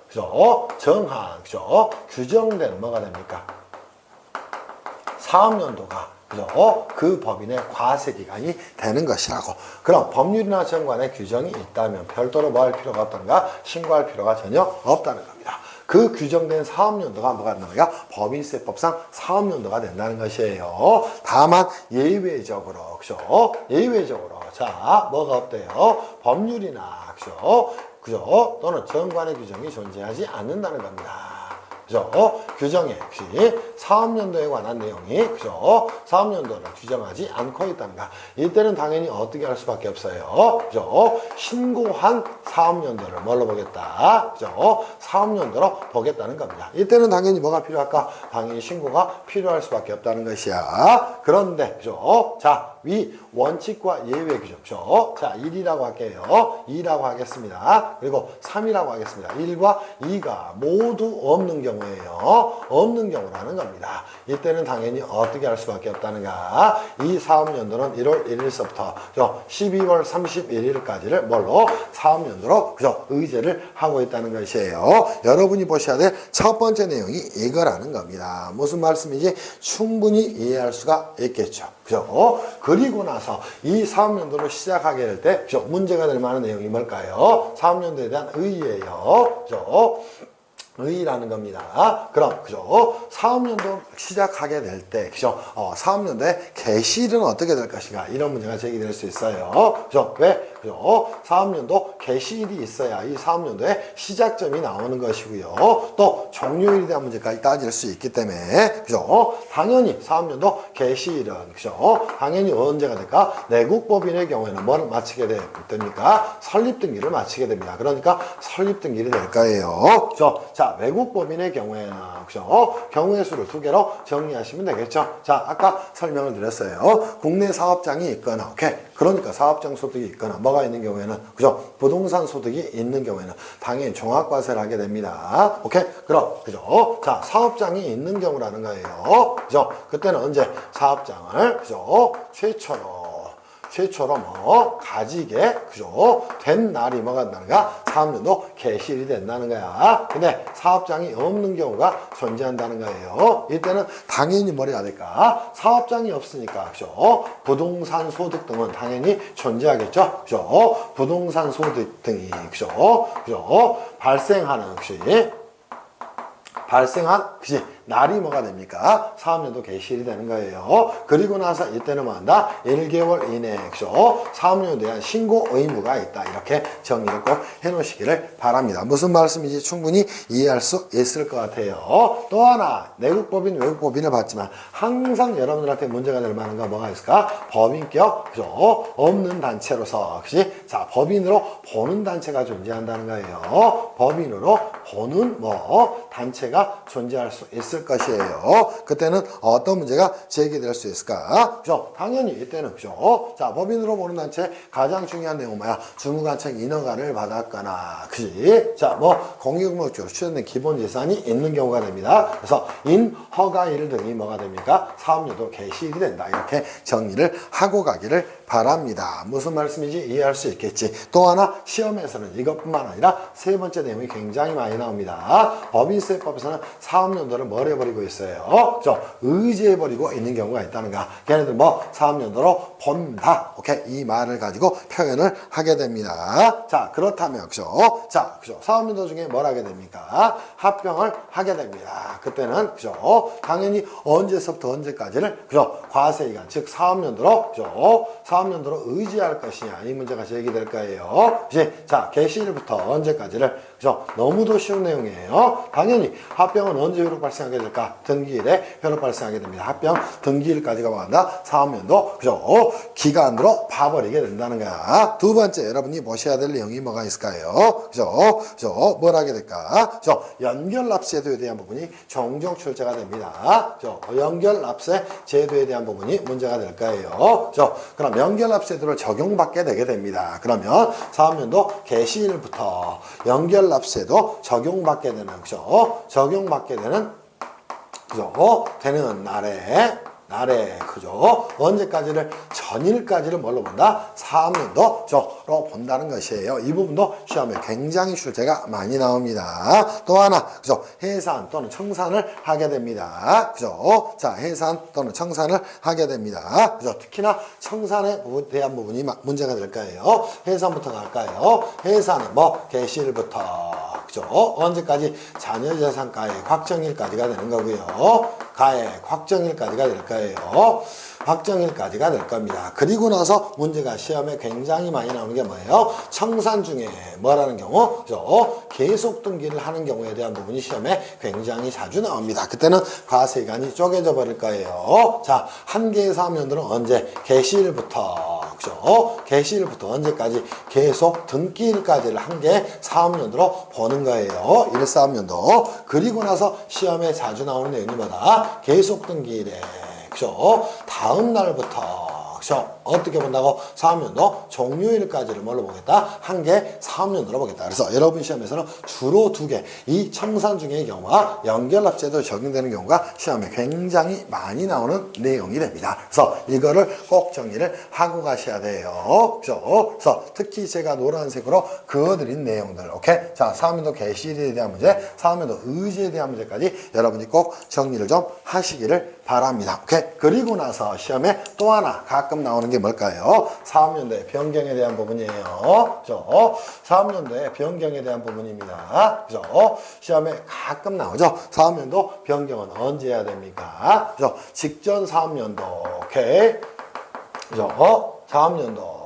그죠? 정한 그죠? 규정된 뭐가 됩니까? 사업연도가 그죠? 그 법인의 과세기간이 되는 것이라고. 그럼 법률이나 정관에 규정이 있다면 별도로 뭐 할 필요가 없다는가? 신고할 필요가 전혀 없다는 겁니다. 그 규정된 사업연도가 뭐가 된다는가? 법인세법상 사업연도가 된다는 것이에요. 다만 예외적으로 그죠? 예외적으로 자 뭐가 없대요? 법률이나 그죠? 또는 정관의 규정이 존재하지 않는다는 겁니다. 그죠? 규정에 혹시 사업연도에 관한 내용이 그죠? 사업연도를 규정하지 않고 있답니다. 이때는 당연히 어떻게 할 수밖에 없어요. 그죠? 신고한 사업연도를 뭘로 보겠다. 그죠? 사업연도로 보겠다는 겁니다. 이때는 당연히 뭐가 필요할까? 당연히 신고가 필요할 수밖에 없다는 것이야. 그런데 그죠? 자, 위 원칙과 예외 규정. 그죠? 자, 1이라고 할게요. 2라고 하겠습니다. 그리고 3이라고 하겠습니다. 1과 2가 모두 없는 경우에요. 없는 경우라는 겁니다. 이때는 당연히 어떻게 할 수밖에 없다는가? 이 사업연도는 1월 1일서부터 12월 31일까지를 뭘로? 사업연도로 그죠? 의제를 하고 있다는 것이에요. 여러분이 보셔야 될 첫 번째 내용이 이거라는 겁니다. 무슨 말씀인지 충분히 이해할 수가 있겠죠. 그죠? 그리고 나서 이 사업연도를 시작하게 될 때 그죠? 문제가 될 만한 내용이 뭘까요? 사업연도에 대한 의의예요. 그죠? 의의라는 겁니다. 그럼 그죠? 사업연도 시작하게 될 때 그죠? 사업연도의 개시일은 어떻게 될 것인가? 이런 문제가 제기될 수 있어요. 그죠? 왜? 그죠? 사업연도 개시일이 있어야 이 사업연도의 시작점이 나오는 것이고요. 또 종료일에 대한 문제까지 따질 수 있기 때문에 그죠? 당연히 사업연도 개시일은 그죠? 당연히 언제가 될까? 내국법인의 경우에는 뭐를 마치게 됩니까? 설립등기를 마치게 됩니다. 그러니까 설립등기를 낼 거예요. 그죠? 자, 외국법인의 경우에는 그죠? 경우의 수를 2개로 정리하시면 되겠죠. 자, 아까 설명을 드렸어요. 국내 사업장이 있거나, 오케이. 그러니까 사업장 소득이 있거나 뭐가 있는 경우에는 그죠? 부동산 소득이 있는 경우에는 당연히 종합과세를 하게 됩니다. 오케이? 그럼 그죠? 자, 사업장이 있는 경우라는 거예요. 그죠? 그때는 언제 사업장을 그죠? 최초로 뭐 가지게 그죠? 된 날이 뭐가 된다는가? 사업연도 개시일이 된다는 거야. 근데 사업장이 없는 경우가 존재한다는 거예요. 이때는 당연히 뭘 해야 될까? 사업장이 없으니까 그죠? 부동산 소득 등은 당연히 존재하겠죠. 그죠? 부동산 소득 등이 그죠? 발생하는 그지? 날이 뭐가 됩니까? 사업연도 개시일이 되는 거예요. 그리고 나서 이때는 뭐한다? 1개월 이내에 그죠? 사업연도에 대한 신고 의무가 있다. 이렇게 정리를 꼭 해놓으시기를 바랍니다. 무슨 말씀인지 충분히 이해할 수 있을 것 같아요. 또 하나 내국법인, 외국법인을 봤지만 항상 여러분들한테 문제가 될 만한 거 뭐가 있을까? 법인격 그죠? 없는 단체로서 그지? 자, 법인으로 보는 단체가 존재한다는 거예요. 법인으로 보는 단체가 존재할 수 있을 것이에요. 그때는 어떤 문제가 제기될 수 있을까? 그죠? 당연히 이때는 그죠? 자, 법인으로 보는 단체 가장 중요한 내용은 뭐야? 주무관청 인허가를 받았거나, 그지? 자, 공익목적으로 추정된 기본 재산이 있는 경우가 됩니다. 그래서 인허가일 등이 뭐가 됩니까? 사업연도 개시일이 된다. 이렇게 정리를 하고 가기를 바랍니다. 무슨 말씀인지 이해할 수 있겠지. 또 하나 시험에서는 이것뿐만 아니라 세 번째 내용이 굉장히 많이 나옵니다. 법인세법에서는 사업연도를 뭘 해버리고 있어요? 그죠? 의지해버리고 있는 경우가 있다는가. 걔네들 사업연도로 본다. 오케이? 이 말을 가지고 표현을 하게 됩니다. 자, 그렇다면 그죠? 자, 그죠? 사업연도 중에 뭘 하게 됩니까? 합병을 하게 됩니다. 그때는 그죠? 당연히 언제서부터 언제까지를 그죠? 과세기간, 즉 사업연도로 그죠? 사업연도로 의지할 것이냐 이 문제가 제기될 거예요. 이제 자, 개시일부터 언제까지를 그죠? 너무도 쉬운 내용이에요. 당연히 합병은 언제 효력 발생하게 될까? 등기일에 효력 발생하게 됩니다. 합병 등기일까지가 뭐한다? 사업연도 그죠? 기간으로 봐버리게 된다는 거야. 두 번째 여러분이 보셔야 될 내용이 뭐가 있을까요? 그죠? 뭘 하게 될까? 그죠? 연결납세 제도에 대한 부분이 종종 출제가 됩니다. 그죠? 연결납세 제도에 대한 부분이 문제가 될 거예요. 그죠? 그럼 연결납세 제도를 적용받게 되게 됩니다. 그러면 사업연도 개시일부터 연결납세도 적용받게 되는 그죠? 적용받게 되는 그죠? 되는 날에 그죠? 언제까지를 전일까지를 뭘로 본다? 사업연도로 본다는 것이에요. 이 부분도 시험에 굉장히 출제가 많이 나옵니다. 또 하나 그죠? 해산 또는 청산을 하게 됩니다. 그죠? 자, 해산 또는 청산을 하게 됩니다. 그죠? 특히나 청산에 대한 부분이 문제가 될 거예요. 해산부터 갈까요? 해산은 개시일부터 그죠? 언제까지? 자녀재산가액 확정일까지가 되는 거고요. 가액 확정일까지가 될 거예요. 확정일까지가 될 겁니다. 그리고 나서 문제가 시험에 굉장히 많이 나오는 게 뭐예요? 청산 중에 뭐라는 경우? 그죠? 계속 등기를 하는 경우에 대한 부분이 시험에 굉장히 자주 나옵니다. 그때는 과세기간이 쪼개져 버릴 거예요. 자, 한 개의 사업연도는 언제? 개시일부터. 그죠? 개시일부터 언제까지? 계속 등기일까지를 한 개의 사업연도로 보는 거예요. 1사업연도. 그리고 나서 시험에 자주 나오는 내용이 뭐다? 계속 등기일에. 그죠? 다음 날부터. 그죠? 어떻게 본다고? 사업연도 종료일까지를 뭘로 보겠다? 한 개 사업연도로 보겠다. 그래서 여러분 시험에서는 주로 두 개, 이 청산 중의 경우와 연결납제도 적용되는 경우가 시험에 굉장히 많이 나오는 내용이 됩니다. 그래서 이거를 꼭 정리를 하고 가셔야 돼요. 그죠? 그래서 특히 제가 노란색으로 그어드린 내용들, 오케이? 자, 사업연도 개시일에 대한 문제, 사업연도 의지에 대한 문제까지 여러분이 꼭 정리를 좀 하시기를 바랍니다. 오케이? 그리고 나서 시험에 또 하나 가끔 나오는 게 뭘까요? 사업연도의 변경에 대한 부분이에요. 그죠? 사업연도의 변경에 대한 부분입니다. 그죠? 시험에 가끔 나오죠? 사업연도 변경은 언제 해야 됩니까? 그죠? 직전 사업연도, 오케이? 그죠? 사업연도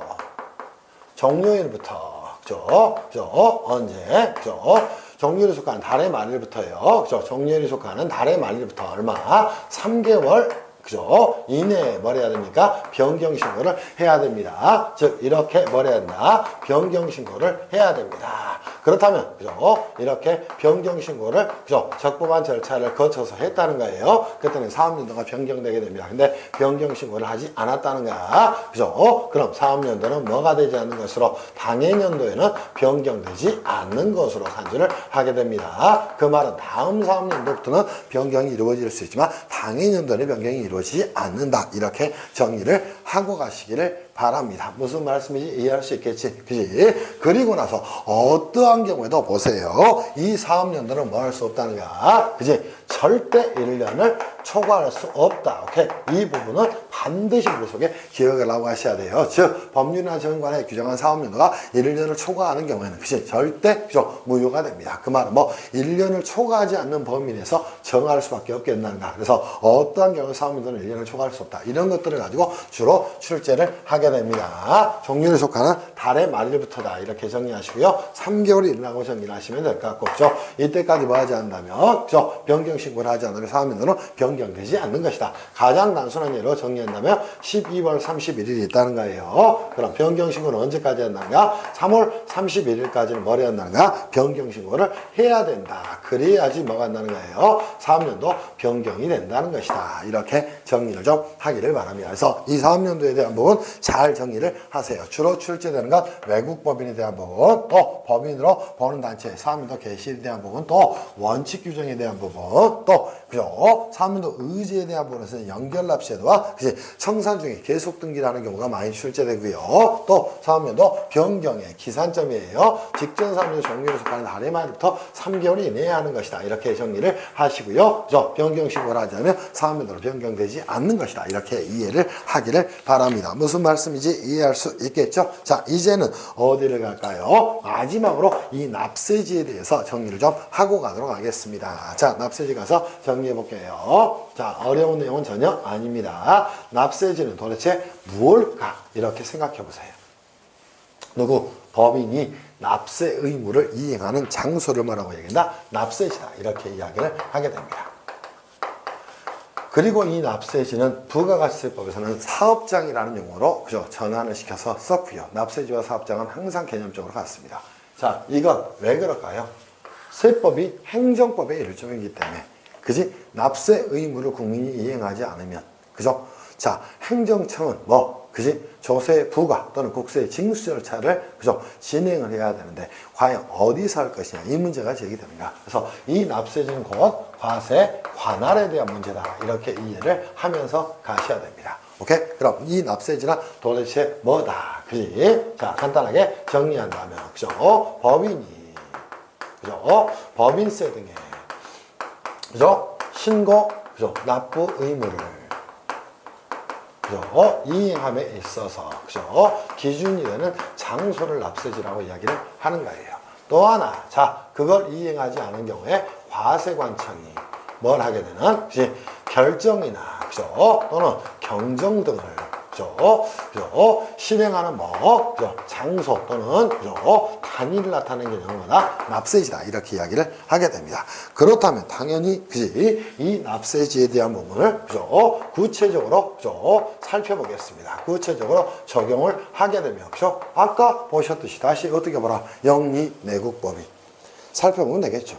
종료일부터, 그죠? 그죠? 언제? 그죠? 종료일에 속하는 달의 말일부터요. 그죠? 종료일에 속하는 달의 말일부터 얼마? 3개월 그죠? 이내에 뭘 해야 됩니까? 변경신고를 해야 됩니다. 즉 이렇게 뭘 해야 된다? 변경신고를 해야 됩니다. 그렇다면 그죠? 이렇게 변경신고를 그죠? 적법한 절차를 거쳐서 했다는 거예요. 그때는 사업연도가 변경되게 됩니다. 근데 변경신고를 하지 않았다는가? 그죠? 그럼 사업연도는 뭐가 되지 않는 것으로 당해년도에는 변경되지 않는 것으로 간주를 하게 됩니다. 그 말은 다음 사업연도부터는 변경이 이루어질 수 있지만 당해년도는 변경이 이루어지지 않는다. 이렇게 정리를 하고 가시기를 바랍니다. 무슨 말씀인지 이해할 수 있겠지? 그지? 그리고 나서 어떠한 경우에도 보세요. 이 사업연도는 뭐 할 수 없다는가? 그지? 절대 1년을 초과할 수 없다. 오케이? 이 부분은 반드시 머릿속에 기억을 하고 하셔야 돼요. 즉, 법률이나 정관에 규정한 사업연도가 1년을 초과하는 경우에는 그지? 절대 그죠? 무효가 됩니다. 그 말은 뭐 1년을 초과하지 않는 범위 내에서 정할 수밖에 없겠는가? 그래서 어떠한 경우에 사업연도는 1년을 초과할 수 없다. 이런 것들을 가지고 주로 출제를 하게 됩니다. 종료에 속하는 달의 말일부터다. 이렇게 정리하시고요. 3개월이 일어나고 정리를 하시면 될 것 같고, 그죠? 이때까지 뭐 하지 않는다면, 그죠? 변경신고를 하지 않으면 사업연도는 변경되지 않는 것이다. 가장 단순한 예로 정리한다면 12월 31일이 있다는 거예요. 그럼 변경신고는 언제까지 한다는가? 3월 31일까지는 뭘 해야 한다는가? 변경신고를 해야 된다. 그래야지 뭐가 한다는 거예요? 사업연도 변경이 된다는 것이다. 이렇게 정리를 좀 하기를 바랍니다. 그래서 이 사업연도에 대한 부분 잘 정리를 하세요. 주로 출제되는 건 외국 법인에 대한 부분, 또 법인으로 보는 단체, 사업연도 개시에 대한 부분, 또 원칙 규정에 대한 부분, 또 그죠? 사업연도 의지에 대한 부분에서는 연결납세도와 청산 중에 계속 등기라는 경우가 많이 출제되고요. 또 사업연도 변경의 기산점이에요. 직전 사업연도 종료에 속하는 달의 말부터 3개월 이내에 하는 것이다. 이렇게 정리를 하시고요. 그죠? 변경신고를 하지 않으면 사업연도로 변경되지 않는 것이다. 이렇게 이해를 하기를 바랍니다. 무슨 말씀인지 이해할 수 있겠죠? 자, 이제는 어디를 갈까요? 마지막으로 이 납세지에 대해서 정리를 좀 하고 가도록 하겠습니다. 자, 납세지 가서 정리해 볼게요. 자, 어려운 내용은 전혀 아닙니다. 납세지는 도대체 무엇일까? 이렇게 생각해 보세요. 누구? 법인이 납세 의무를 이행하는 장소를 뭐라고 얘기한다? 납세지다. 이렇게 이야기를 하게 됩니다. 그리고 이 납세지는 부가가치세법에서는 사업장이라는 용어로 그죠? 전환을 시켜서 썼고요. 납세지와 사업장은 항상 개념적으로 같습니다. 자, 이건 왜 그럴까요? 세법이 행정법의 일종이기 때문에 그지? 납세 의무를 국민이 이행하지 않으면 그죠? 자, 행정청은 뭐 그지? 조세 부과 또는 국세 징수 절차를 그죠? 진행을 해야 되는데 과연 어디서 할 것이냐 이 문제가 제기되는가. 그래서 이 납세지는 곧 과세 관할에 대한 문제다. 이렇게 이해를 하면서 가셔야 됩니다. 오케이? 그럼 이 납세지는 도대체 뭐다? 그지? 자, 간단하게 정리한다면 그죠? 법인이 그죠? 법인세 등의 그죠? 신고 그죠? 납부 의무를 그죠? 이행함에 있어서 그죠? 기준이 되는 장소를 납세지라고 이야기를 하는 거예요. 또 하나, 자, 그걸 이행하지 않은 경우에 과세관청이 뭘 하게 되는, 그치? 결정이나, 그죠? 또는 경정 등을, 그죠? 그죠? 실행하는 뭐, 그죠? 장소 또는, 그죠? 단위를 나타내는 개념마다 납세지다. 이렇게 이야기를 하게 됩니다. 그렇다면 당연히, 그지? 이 납세지에 대한 부분을, 그죠? 구체적으로, 그죠? 살펴보겠습니다. 구체적으로 적용을 하게 되면, 그죠? 아까 보셨듯이 다시 어떻게 보라. 영리내국법인. 살펴보면 되겠죠.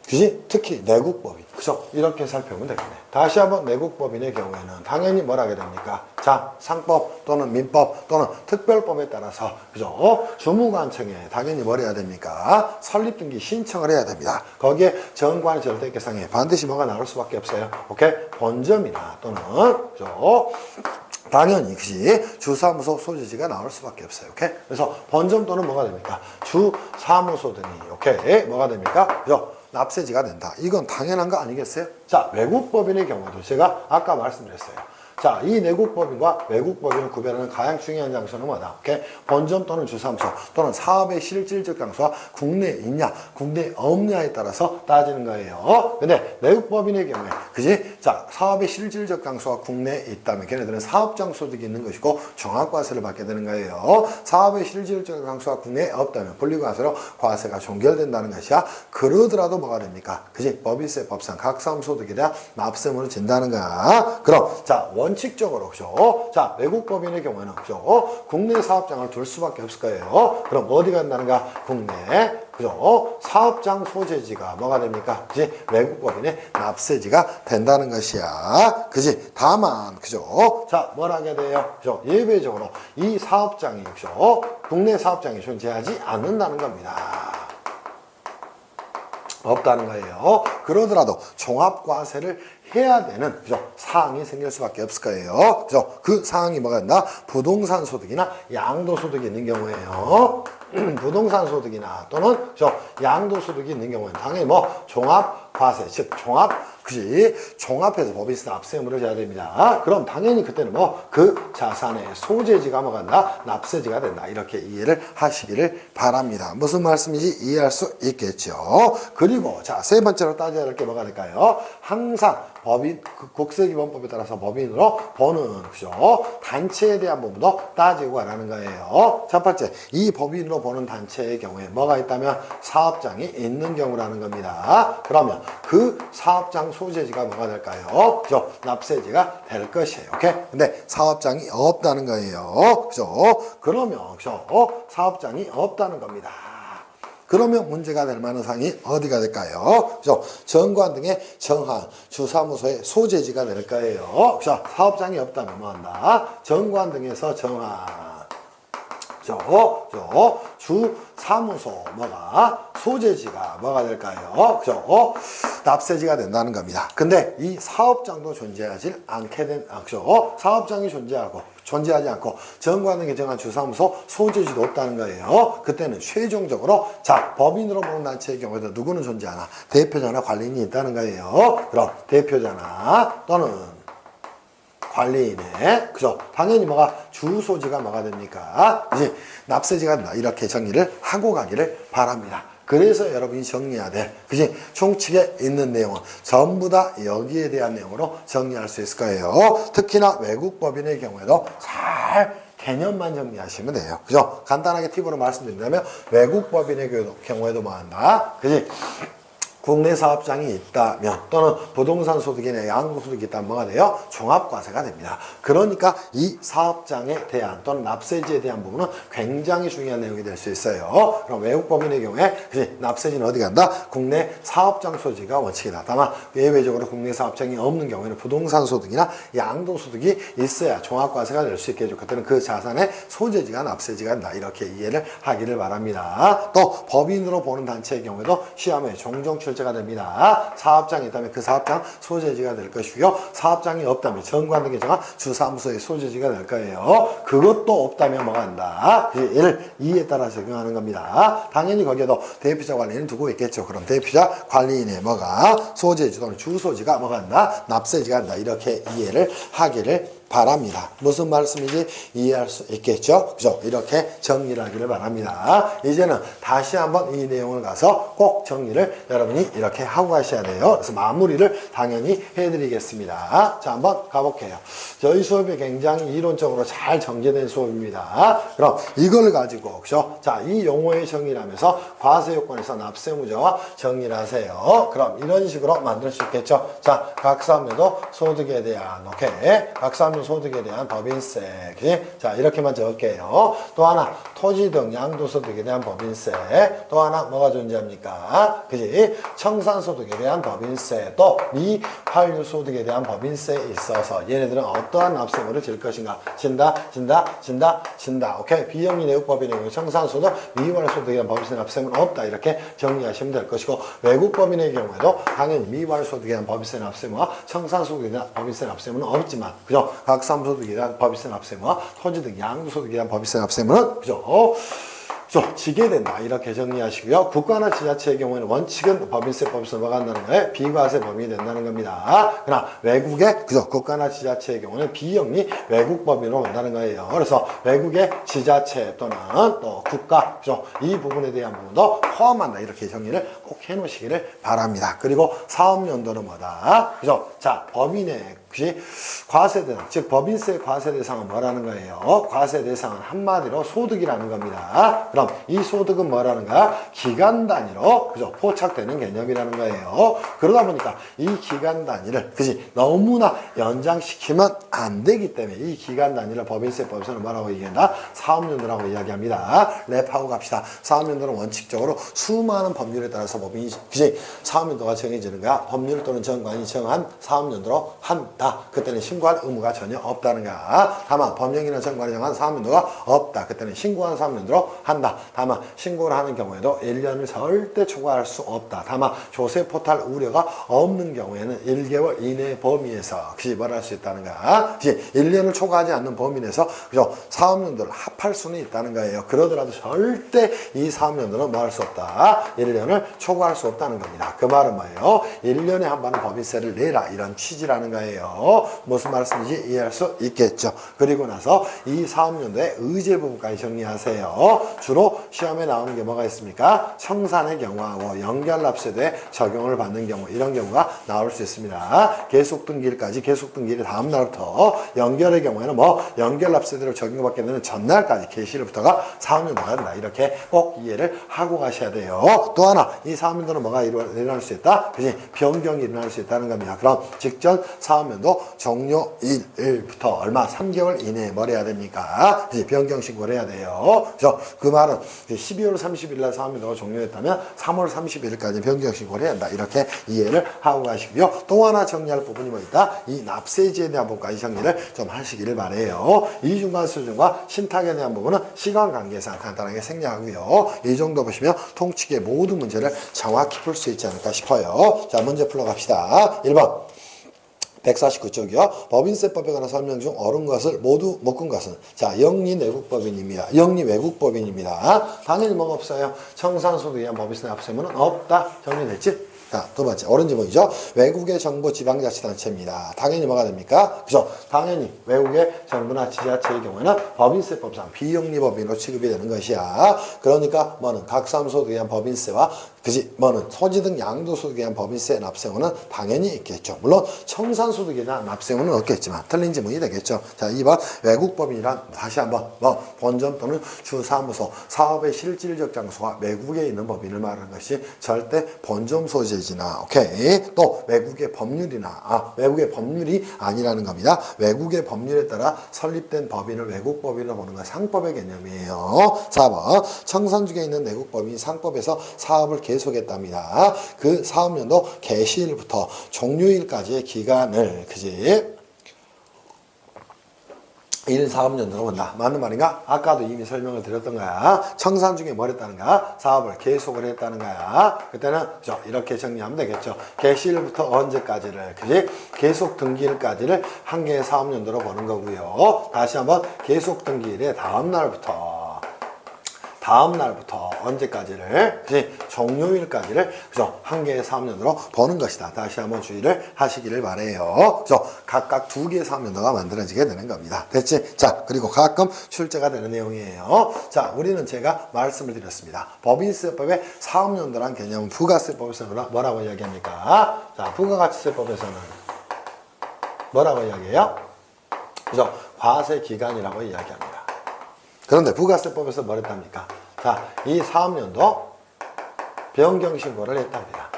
그지? 특히 내국법인. 그죠? 이렇게 살펴보면 되겠네. 다시 한번 내국법인의 경우에는 당연히 뭘 하게 됩니까? 자, 상법 또는 민법 또는 특별법에 따라서, 그죠? 주무관청에 당연히 뭘 해야 됩니까? 설립등기 신청을 해야 됩니다. 거기에 정관 절대계상에 반드시 뭐가 나올 수밖에 없어요. 오케이? 본점이나 또는, 그죠? 당연히, 그지? 주사무소 소재지가 나올 수밖에 없어요. 오케이? 그래서 본점 또는 뭐가 됩니까? 주사무소 등이, 오케이? 뭐가 됩니까? 그죠? 납세지가 된다. 이건 당연한 거 아니겠어요? 자, 외국법인의 경우도 제가 아까 말씀드렸어요. 자, 이 내국법인과 외국법인을 구별하는 가장 중요한 장소는 뭐다? 오케이? 본점 또는 주사무소 또는 사업의 실질적 장소가 국내에 있냐, 국내에 없냐에 따라서 따지는 거예요. 근데 내국법인의 경우에, 그지? 자, 사업의 실질적 장소가 국내에 있다면 걔네들은 사업장 소득이 있는 것이고 종합과세를 받게 되는 거예요. 사업의 실질적 장소가 국내에 없다면 분리과세로 과세가 종결된다는 것이야. 그러더라도 뭐가 됩니까? 그지? 법인세 법상 각사업소득에 대한 납세물을 진다는 거야. 그럼, 자, 원칙적으로, 그죠? 자, 외국법인의 경우에는, 그죠? 국내 사업장을 둘 수밖에 없을 거예요. 그럼 어디 간다는가? 국내, 그죠? 사업장 소재지가 뭐가 됩니까? 그지? 외국법인의 납세지가 된다는 것이야. 그지? 다만, 그죠? 자, 뭘 하게 돼요? 그죠? 예외적으로 이 사업장이, 그죠? 국내 사업장이 존재하지 않는다는 겁니다. 없다는 거예요. 그러더라도 종합과세를 해야 되는, 그죠? 사항이 생길 수밖에 없을 거예요. 그죠? 그 사항이 뭐가 있나? 부동산 소득이나 양도소득이 있는 경우에요. 부동산 소득이나 또는, 그죠? 양도소득이 있는 경우에는 당연히 뭐 종합과세, 즉 그지? 종합해서 법인세 납세물을 해야 됩니다. 그럼 당연히 그때는 뭐 그 자산의 소재지가 뭐가 된다? 납세지가 된다. 이렇게 이해를 하시기를 바랍니다. 무슨 말씀인지 이해할 수 있겠죠. 그리고 자, 세 번째로 따져야 할 게 뭐가 될까요? 항상 법인, 국세기본법에 따라서 법인으로 보는, 그죠? 단체에 대한 부분도 따지고 가라는 거예요. 첫 번째, 이 법인으로 보는 단체의 경우에 뭐가 있다면 사업장이 있는 경우라는 겁니다. 그러면 그 사업장 소재지가 뭐가 될까요? 그죠? 납세지가 될 것이에요. 오케이? 근데 사업장이 없다는 거예요. 그죠? 그러면, 그죠? 사업장이 없다는 겁니다. 그러면 문제가 될 만한 사항이 어디가 될까요? 그죠? 정관 등의 정한, 주사무소의 소재지가 될 거예요. 그죠? 사업장이 없다면 뭐 한다? 정관 등에서 정한. 주사무소 뭐가 소재지가 뭐가 될까요? 그죠? 납세지가 된다는 겁니다. 근데 이 사업장도 존재하지 않게 된, 그죠? 사업장이 존재하지 않고 정관등에 정한 주사무소 소재지도 없다는 거예요. 그때는 최종적으로 자, 법인으로 보는 단체의 경우에도 누구는 존재하나? 대표자나 관리인이 있다는 거예요. 그럼 대표자나 또는 관리인의, 그죠? 당연히 뭐가 주소지가 뭐가 됩니까? 이제 납세지가 된다. 이렇게 정리를 하고 가기를 바랍니다. 그래서 여러분이 정리해야 될, 그지? 총칙에 있는 내용은 전부 다 여기에 대한 내용으로 정리할 수 있을 거예요. 특히나 외국법인의 경우에도 잘 개념만 정리하시면 돼요. 그죠? 간단하게 팁으로 말씀드린다면 외국법인의 경우에도 뭐 한다? 그지? 국내 사업장이 있다면 또는 부동산 소득이나 양도소득이 있다면 뭐가 돼요? 종합과세가 됩니다. 그러니까 이 사업장에 대한 또는 납세지에 대한 부분은 굉장히 중요한 내용이 될 수 있어요. 그럼 외국법인의 경우에 그치? 납세지는 어디 간다? 국내 사업장 소지가 원칙이다. 다만 예외적으로 국내 사업장이 없는 경우에는 부동산 소득이나 양도소득이 있어야 종합과세가 될 수 있겠죠. 그때는 그 자산의 소재지가 납세지가 된다. 이렇게 이해를 하기를 바랍니다. 또 법인으로 보는 단체의 경우에도 시험에 종종 출제가 됩니다. 사업장이 있다면 그 사업장 소재지가 될 것이고요. 사업장이 없다면 정관 등에 정한 주사무소의 소재지가 될 거예요. 그것도 없다면 뭐가 한다? 얘를 이에 따라 적용하는 겁니다. 당연히 거기에도 대표자 관리인을 두고 있겠죠. 그럼 대표자 관리인의 뭐가 소재지 또는 주소지가 뭐가 한다? 납세지가 한다. 이렇게 이해를 하기를 바랍니다. 무슨 말씀인지 이해할 수 있겠죠? 그죠? 이렇게 정리를 하기를 바랍니다. 이제는 다시 한번 이 내용을 가서 꼭 정리를 여러분이 이렇게 하고 가셔야 돼요. 그래서 마무리를 당연히 해드리겠습니다. 자, 한번 가볼게요. 저희 수업이 굉장히 이론적으로 잘 정제된 수업입니다. 그럼 이걸 가지고, 그죠? 자, 이 용어의 정의를 하면서 과세요건에서 납세무자와 정리를 하세요. 그럼 이런 식으로 만들 수 있겠죠? 자, 각사함에도 소득에 대한, 오케이. 각사함 소득에 대한 법인세. 그치? 자, 이렇게만 적을게요. 또 하나, 토지 등 양도소득에 대한 법인세. 또 하나, 뭐가 존재합니까? 그지? 청산소득에 대한 법인세. 또, 미환류소득에 대한 법인세에 있어서 얘네들은 어떠한 납세물을 질 것인가? 진다. 오케이? 비영리 내국법인의 경우 청산소득, 미환류소득에 대한 법인세 납세물은 없다. 이렇게 정리하시면 될 것이고, 외국법인의 경우에도 당연히 미환류소득에 대한 법인세 납세물과 청산소득에 대한 법인세 납세물은 없지만, 그죠? 각삼소득에 대한 법인세 납세물과 토지 등 양도소득에 대한 법인세 납세물은, 그죠? 지게 된다. 이렇게 정리하시고요. 국가나 지자체의 경우에는 원칙은 법인세법에서 넘어간다는 거에 비과세 범위가 된다는 겁니다. 그러나 외국의, 그죠? 국가나 지자체의 경우는 비영리 외국법인으로 온다는 거예요. 그래서 외국의 지자체 또는 또 국가, 그죠? 이 부분에 대한 부분도 포함한다. 이렇게 정리를 꼭 해놓으시기를 바랍니다. 그리고 사업연도는 뭐다? 그죠? 자, 법인의 그지? 과세 대상, 즉 법인세 과세 대상은 뭐라는 거예요? 과세 대상은 한마디로 소득이라는 겁니다. 그럼 이 소득은 뭐라는 거야? 기간 단위로, 그죠? 포착되는 개념이라는 거예요. 그러다 보니까 이 기간 단위를, 그지? 너무나 연장시키면 안 되기 때문에 이 기간 단위를 법인세법에서는 뭐라고 얘기한다? 사업연도라고 이야기합니다. 랩하고 갑시다. 사업연도는 원칙적으로 수많은 법률에 따라서 법인이, 그지? 사업연도가 정해지는 거야. 법률 또는 정관이 정한 사업연도로 한다. 그때는 신고할 의무가 전혀 없다는 거야. 다만 법령이나 정관이 정한 사업연도가 없다. 그때는 신고한 사업연도로 한다. 다만 신고를 하는 경우에도 1년을 절대 초과할 수 없다. 다만 조세 포탈 우려가 없는 경우에는 1개월 이내 범위에서 그지 뭐랄 수 있다는 거야. 그지 1년을 초과하지 않는 범위 내에서 그죠 사업연도를 합할 수는 있다는 거예요. 그러더라도 절대 이 사업연도는 뭐 할 수 없다. 1년을 초과할 수 없다는 겁니다. 그 말은 뭐예요? 1년에 한 번은 법인세를 내라. 이런 취지라는 거예요. 무슨 말씀인지 이해할 수 있겠죠. 그리고 나서 이 사업연도의 의제 부분까지 정리하세요. 주로 시험에 나오는 게 뭐가 있습니까? 청산의 경우하고 연결납세도에 적용을 받는 경우, 이런 경우가 나올 수 있습니다. 계속등기일까지, 계속등기일 다음 날부터, 연결의 경우에는 뭐 연결납세도를 적용받게 되는 전날까지, 개시일부터가 사업연도가 된다. 이렇게 꼭 이해를 하고 가셔야 돼요. 또 하나, 이 사업연도는 뭐가 일어날 수 있다? 그지? 변경이 일어날 수 있다는 겁니다. 그럼 직전 사업연도 종료일부터 얼마? 3개월 이내에 뭘 해야 됩니까? 이제 변경 신고를 해야 돼요. 그래서 그 말은 12월 30일 날 사업연도가 종료했다면 3월 31일까지 변경 신고를 해야 한다. 이렇게 이해를 하고 가시고요. 또 하나 정리할 부분이 뭐 있다? 이 납세지에 대한 부분까지 정리를 좀 하시기를 바래요. 이중간 수준과 신탁에 대한 부분은 시간 관계상 간단하게 생략하고요. 이 정도 보시면 통치기의 모든 문제를 정확히 풀 수 있지 않을까 싶어요. 자, 문제 풀어갑시다. 1번. 149쪽이요. 법인세법에 관한 설명 중 옳은 것을 모두 묶은 것은 자 영리 내국법인입니다. 영리 외국법인입니다. 당연히 뭐가 없어요. 청산소득에 대한 법인세 납세물은 없다. 정리됐지? 자, 두 번째, 오렌지 보이죠? 외국의 정부 지방자치단체입니다. 당연히 뭐가 됩니까? 그죠? 당연히 외국의 정부나 지자체의 경우에는 법인세법상 비영리법인으로 취급이 되는 것이야. 그러니까 뭐는 각사무소득에 대한 법인세와 그지 뭐는 토지 등 양도소득에 대한 법인세 납세물은 당연히 있겠죠. 물론 청산소득에 대한 납세물은 없겠지만 틀린 지문이 되겠죠. 자, 2번 외국법인이란 다시 한번 뭐 본점 또는 주사무소 사업의 실질적 장소가 외국에 있는 법인을 말하는 것이 절대 본점 소재지나 오케이 또 외국의 법률이나 외국의 법률이 아니라는 겁니다. 외국의 법률에 따라 설립된 법인을 외국법인으로 보는 건 상법의 개념이에요. 4번 청산중에 있는 내국법인이 상법에서 사업을 계속했답니다. 그 사업연도 개시일부터 종료일까지의 기간을 그지 1사업연도로 본다. 맞는 말인가? 아까도 이미 설명을 드렸던 거야. 청산 중에 뭘 했다는 거야? 사업을 계속을 했다는 거야. 그때는 이렇게 정리하면 되겠죠. 개시일부터 언제까지를 그지? 계속 등기일까지를 한 개의 사업연도로 보는 거고요. 다시 한번 계속 등기일의 다음 날부터 다음 날부터 언제까지를, 그지? 종료일까지를, 그죠? 한 개의 사업연도로 보는 것이다. 다시 한번 주의를 하시기를 바래요. 그죠? 각각 두 개의 사업연도가 만들어지게 되는 겁니다. 됐지? 자, 그리고 가끔 출제가 되는 내용이에요. 자, 우리는 제가 말씀을 드렸습니다. 법인세법의 사업연도란 개념은 부가세법에서는 뭐라고 이야기합니까? 자, 부가가치세법에서는 뭐라고 이야기해요? 그죠? 과세기간이라고 이야기합니다. 그런데 부가세법에서 뭘 했답니까? 자, 이 사업연도 변경신고를 했답니다.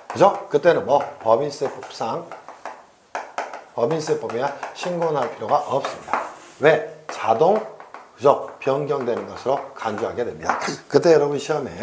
그죠? 그때는 뭐 법인세법에 신고는 할 필요가 없습니다. 왜? 자동, 그죠? 변경되는 것으로 간주하게 됩니다. 그때 여러분 시험에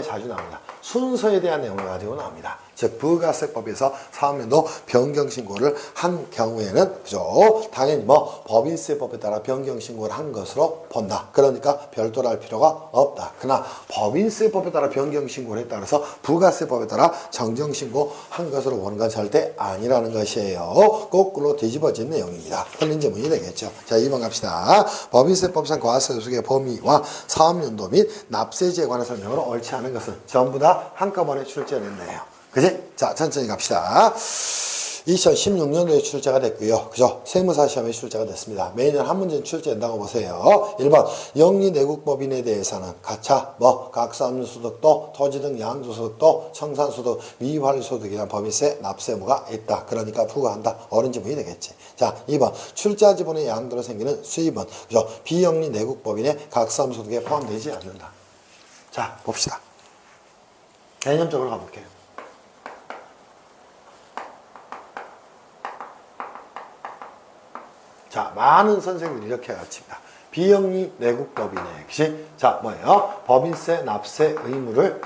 자주 나옵니다. 순서에 대한 내용을 가지고 나옵니다. 즉 부가세법에서 사업연도 변경신고를 한 경우에는, 그죠? 당연히 뭐 법인세법에 따라 변경신고를 한 것으로 본다. 그러니까 별도로 할 필요가 없다. 그러나 법인세법에 따라 변경신고를 했다 그래서 부가세법에 따라 정정신고 한 것으로 보는 건 절대 아니라는 것이에요. 거꾸로 뒤집어진 내용입니다. 틀린 질문이 되겠죠. 자, 2번 갑시다. 법인세법상 과세소득의 범위와 사업연도 및 납세지에 관한 설명으로 옳지 않은 것은 전부 다 한꺼번에 출제됐네요. 그지? 자, 천천히 갑시다. 2016년도에 출제가 됐고요. 그죠? 세무사 시험에 출제가 됐습니다. 매년 한 문제는 출제된다고 보세요. 1번, 영리내국법인에 대해서는 가차, 각사업소득도, 토지 등 양도소득도, 청산소득, 미환류소득이란 법인세 납세무가 있다. 그러니까 부과한다. 옳은 지문이 되겠지. 자, 2번, 출자 지분의 양도로 생기는 수입은, 그죠? 비영리내국법인의 각사업소득에 포함되지 않는다. 자, 봅시다. 개념적으로 가볼게요. 자, 많은 선생님들이 이렇게 가르칩니다. 비영리 내국법인에, 그치? 자, 뭐예요? 법인세 납세 의무를,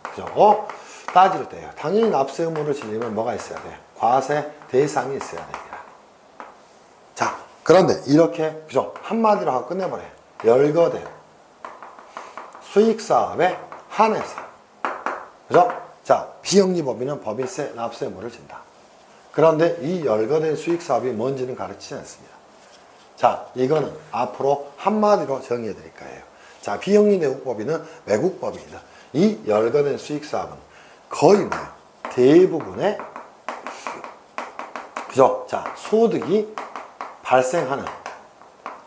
그죠? 따질 때요. 당연히 납세 의무를 지려면 뭐가 있어야 돼요? 과세 대상이 있어야 됩니다. 자, 그런데 이렇게, 그죠? 한마디로 하고 끝내버려요. 열거된 수익사업에 한해서, 그죠? 자, 비영리법인은 법인세 납세 의무를 진다. 그런데 이 열거된 수익사업이 뭔지는 가르치지 않습니다. 자, 이거는 앞으로 한마디로 정의해 드릴 거예요. 자, 비영리내국법인은 외국법인이다. 이 열거된 수익사업은 거의 대부분의, 그죠? 자, 소득이 발생하는,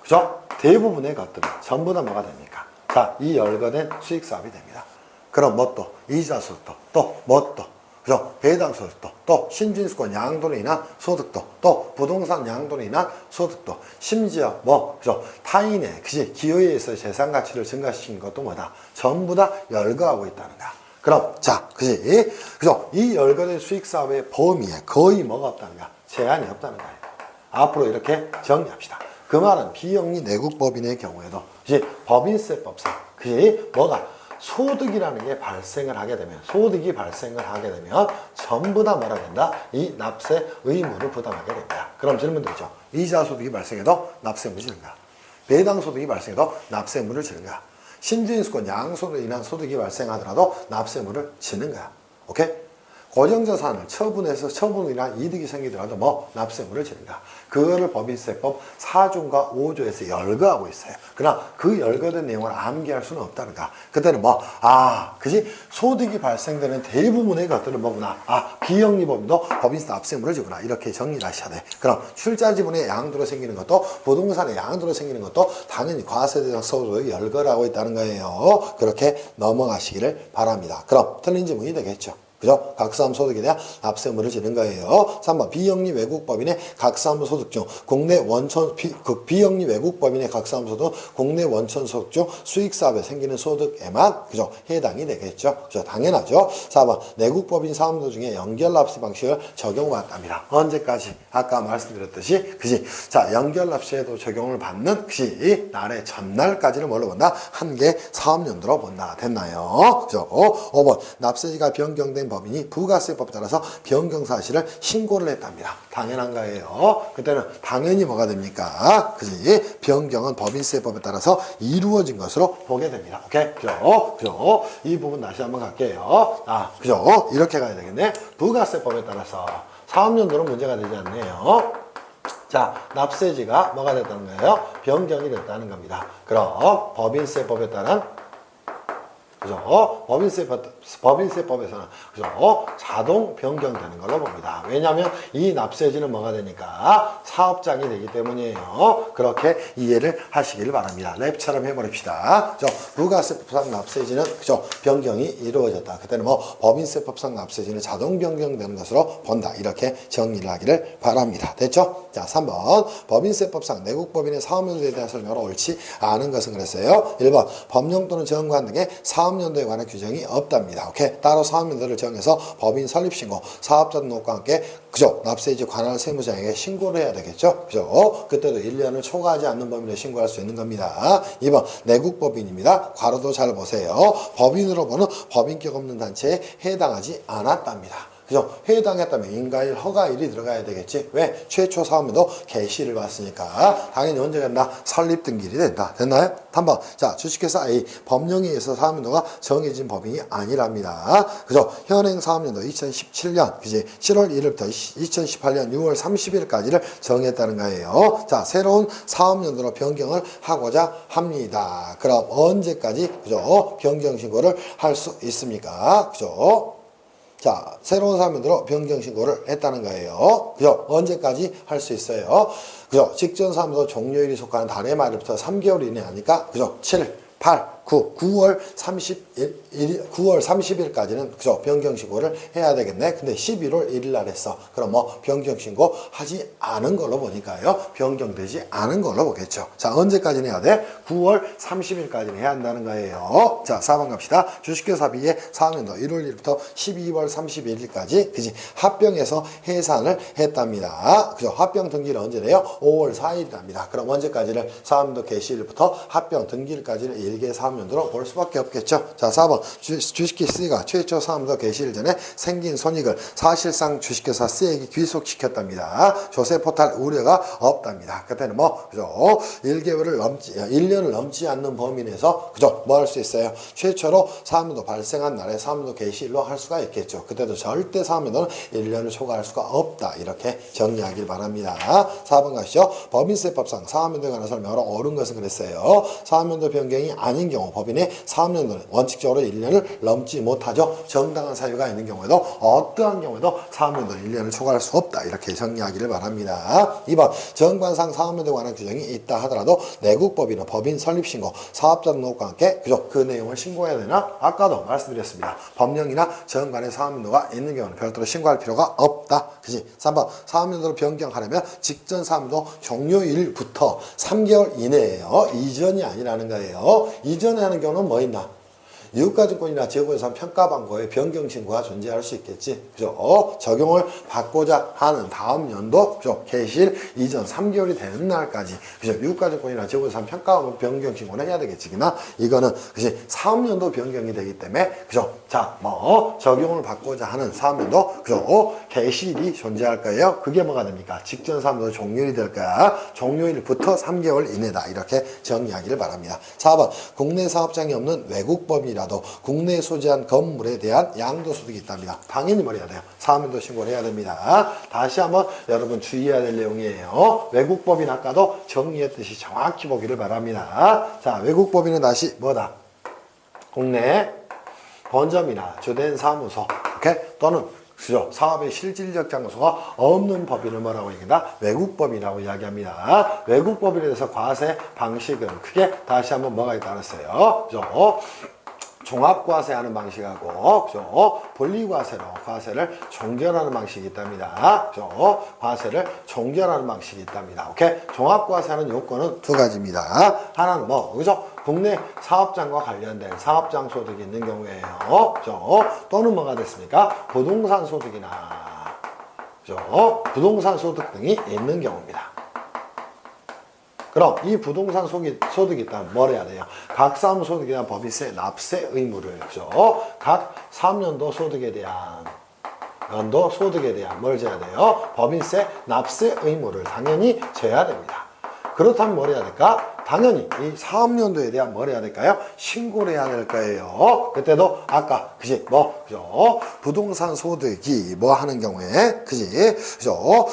그죠? 대부분의 것들은 전부 다 뭐가 됩니까? 자, 이 열거된 수익사업이 됩니다. 그럼 뭐 또? 이자소득도, 또 뭐 또? 그죠? 배당소득도, 또 신진수권 양도로 인한 소득도, 또 부동산 양도로 인한 소득도, 심지어 그죠? 타인의, 그지? 기여에 의해서 재산 가치를 증가시킨 것도 뭐다? 전부 다 열거하고 있다는 거야. 그럼, 자, 그지? 그죠? 이 열거된 수익사업의 범위에 거의 뭐가 없다는 거야? 제한이 없다는 거예요. 앞으로 이렇게 정리합시다. 그 말은 비영리 내국법인의 경우에도, 그지? 법인세법상, 그지? 소득이라는 게 발생을 하게 되면, 전부 다 뭐라 된다? 이 납세 의무를 부담하게 됩니다. 그럼 질문 되죠. 이자 소득이 발생해도 납세 의무를 지는가? 배당 소득이 발생해도 납세 의무를 지는가? 신주인수권 양소득으로 인한 소득이 발생하더라도 납세 의무를 지는가? 오케이? 고정자산을 처분해서 처분으로 인한 이득이 생기더라도 납세 의무를 지는가? 그거를 법인세법 4조과 5조에서 열거하고 있어요. 그러나 그 열거된 내용을 암기할 수는 없다는가? 그때는 그지? 소득이 발생되는 대부분의 것들은 뭐구나? 비영리법인도 법인세 납세 의무를 지구나. 이렇게 정리를 하셔야 돼. 그럼 출자 지분의 양도로 생기는 것도, 부동산의 양도로 생기는 것도 당연히 과세대상 소득이 열거를 하고 있다는 거예요. 그렇게 넘어가시기를 바랍니다. 그럼 틀린 지문이 되겠죠. 그죠? 각사업 소득에 대한 납세 의무를 지는 거예요. 3번 비영리 외국법인의 각사업 소득 중 국내 원천 비영리 외국법인의 각사업 소득 국내 원천 소득 중 수익 사업에 생기는 소득에만 그죠? 해당이 되겠죠. 그죠? 당연하죠. 4번 내국법인 사업도 중에 연결 납세 방식을 적용받답니다. 언제까지? 아까 말씀드렸듯이 그지? 자, 연결 납세에도 적용을 받는 그지? 날의 전날까지를 뭘로 본다? 한 개 사업연도로 본다. 됐나요? 그죠? 5번 납세지가 변경된 법인이 부가세법에 따라서 변경 사실을 신고를 했답니다. 당연한 거예요. 그때는 당연히 뭐가 됩니까? 그지? 변경은 법인세법에 따라서 이루어진 것으로 보게 됩니다. 오케이? 그죠? 이 부분 다시 한번 갈게요. 그죠? 이렇게 가야 되겠네. 부가세법에 따라서 사업연도는 문제가 되지 않네요. 자, 납세지가 뭐가 됐다는 거예요? 변경이 됐다는 겁니다. 그럼 법인세법에 따른 그죠? 법인세법에서는 그죠? 자동 변경되는 걸로 봅니다. 왜냐하면 이 납세지는 뭐가 되니까 사업장이 되기 때문이에요. 그렇게 이해를 하시길 바랍니다. 랩처럼 해버립시다. 그죠? 부가세법상 납세지는 그죠? 변경이 이루어졌다. 그때는 뭐 법인세법상 납세지는 자동 변경되는 것으로 본다. 이렇게 정리를 하기를 바랍니다. 됐죠? 자, 3번 법인세법상 내국법인의 사업연도에 대한 설명으로 옳지 않은 것은 그랬어요. 1번 법령 또는 정관 등의 사업연도에 관한 규정이 없답니다. 오케이? 따로 사업연도를 정해서 법인 설립신고, 사업자 등록과 함께 그죠? 납세지 관할 세무자에게 신고를 해야 되겠죠? 그죠? 그때도 1년을 초과하지 않는 범위로 신고할 수 있는 겁니다. 2번 내국법인입니다. 괄호도 잘 보세요. 법인으로 보는 법인격 없는 단체에 해당하지 않았답니다. 그죠? 해당했다면 인가일, 허가일이 들어가야 되겠지. 왜? 최초 사업에도 개시를 받았으니까 당연히 언제 된다? 설립 등기일이 된다. 됐나요? 3번. 자, 주식회사 A 법령에 의해서 사업연도가 정해진 법인이 아니랍니다. 그죠? 현행 사업연도 2017년 그지? 7월 1일부터 2018년 6월 30일까지를 정했다는 거예요. 자, 새로운 사업연도로 변경을 하고자 합니다. 그럼 언제까지 그죠? 변경 신고를 할 수 있습니까? 그죠? 자, 새로운 사업연도로 변경 신고를 했다는 거예요. 그죠? 언제까지 할 수 있어요? 그죠? 직전 사업연도 종료일이 속하는 달의 말일부터 3개월 이내 하니까 그죠? 7, 8, 9월 30일까지는 그죠? 변경신고를 해야 되겠네. 근데 11월 1일 날 했어. 그럼 뭐 변경신고 하지 않은 걸로 보니까요. 변경되지 않은 걸로 보겠죠. 자, 언제까지는 해야 돼? 9월 30일까지는 해야 한다는 거예요. 자, 4번 갑시다. 주식회사 B의 사업연도 1월 1일부터 12월 31일까지 그지? 합병해서 해산을 했답니다. 그죠? 합병 등기를 언제 내요? 5월 4일이랍니다. 그럼 언제까지를 사업연도 개시일부터 합병 등기일까지를 일개 사업연도로 볼 수밖에 없겠죠. 자, 4번 주식회사 C가 최초 사업연도 개시일 전에 생긴 손익을 사실상 주식회사 C에게 귀속시켰답니다. 조세 포탈 우려가 없답니다. 그때는 뭐 그죠? 1년을 넘지 않는 범위 내에서 그죠? 뭐 할 수 있어요? 최초로 사업연도 발생한 날에 사업연도 개시일로 할 수가 있겠죠. 그때도 절대 사업연도는 1년을 초과할 수가 없다. 이렇게 정리하길 바랍니다. 4번 가시죠. 법인세법상 사업연도에 관한 설명으로 옳은 것은 그랬어요. 사업연도 변경이 아닌 경우 법인의 사업연도는 원칙적으로 1년을 넘지 못하죠. 정당한 사유가 있는 경우에도 어떠한 경우에도 사업연도는 1년을 초과할 수 없다. 이렇게 정리하기를 바랍니다. 2번 정관상 사업연도에 관한 규정이 있다 하더라도 내국법인은 법인 설립신고, 사업자 등록과 함께 그죠? 그 내용을 신고해야 되나? 아까도 말씀드렸습니다. 법령이나 정관의 사업연도가 있는 경우는 별도로 신고할 필요가 없다. 그지? 3번 사업연도를 변경하려면 직전 사업연도 종료일부터 3개월 이내에요. 이전이 아니라는 거예요. 이전에 하는 경우는 뭐 있나? 유가증권이나 재고자산 평가반고에 변경신고가 존재할 수 있겠지. 그죠? 적용을 받고자 하는 다음 연도, 그죠? 개시일 이전 3개월이 되는 날까지, 그죠? 유가증권이나 재고자산 평가반고 변경신고는 해야 되겠지. 그나 이거는, 그지? 사업연도 변경이 되기 때문에, 그죠? 자, 뭐, 적용을 받고자 하는 사업연도, 그죠? 개시일이 존재할 거예요. 그게 뭐가 됩니까? 직전 사업연도 종료일이 될 거야. 종료일부터 3개월 이내다. 이렇게 정리하기를 바랍니다. 4번, 국내 사업장이 없는 외국법이라도 국내에 소지한 건물에 대한 양도소득이 있답니다. 당연히 뭐 해야 돼요? 사업연도 신고를 해야 됩니다. 다시 한번 여러분 주의해야 될 내용이에요. 외국법인 아까도 정리했듯이 정확히 보기를 바랍니다. 자, 외국법인은 다시 뭐다? 국내 본점이나 주된 사무소, 오케이? 또는 그죠? 사업의 실질적 장소가 없는 법인을 뭐라고 얘기한다? 외국법이라고 이야기합니다. 외국법인에 대해서 과세 방식은 크게 다시 한번 뭐가 있다 그랬어요? 그죠? 종합과세하는 방식하고 그죠? 분리과세로 과세를 종결하는 방식이 있답니다. 그죠? 과세를 종결하는 방식이 있답니다. 오케이? 종합과세하는 요건은 두 가지입니다. 하나는 뭐 그죠? 국내 사업장과 관련된 사업장 소득이 있는 경우에요. 그죠? 또는 뭐가 됐습니까? 부동산 소득이나 그죠? 부동산 소득 등이 있는 경우입니다. 그럼 이 부동산 소득이 있다면 뭘 해야 돼요? 각 사무소득에 대한 법인세 납세 의무를 그죠? 각 사업연도 소득에 대한 연도 소득에 대한 뭘 져야 돼요? 법인세 납세 의무를 당연히 져야 됩니다. 그렇다면 뭘 해야 될까? 당연히 이 사업연도에 대한 뭘 해야 될까요? 신고를 해야 될 거예요. 그때도 아까 그지 뭐 그죠? 부동산 소득이 뭐 하는 경우에 그지 그죠?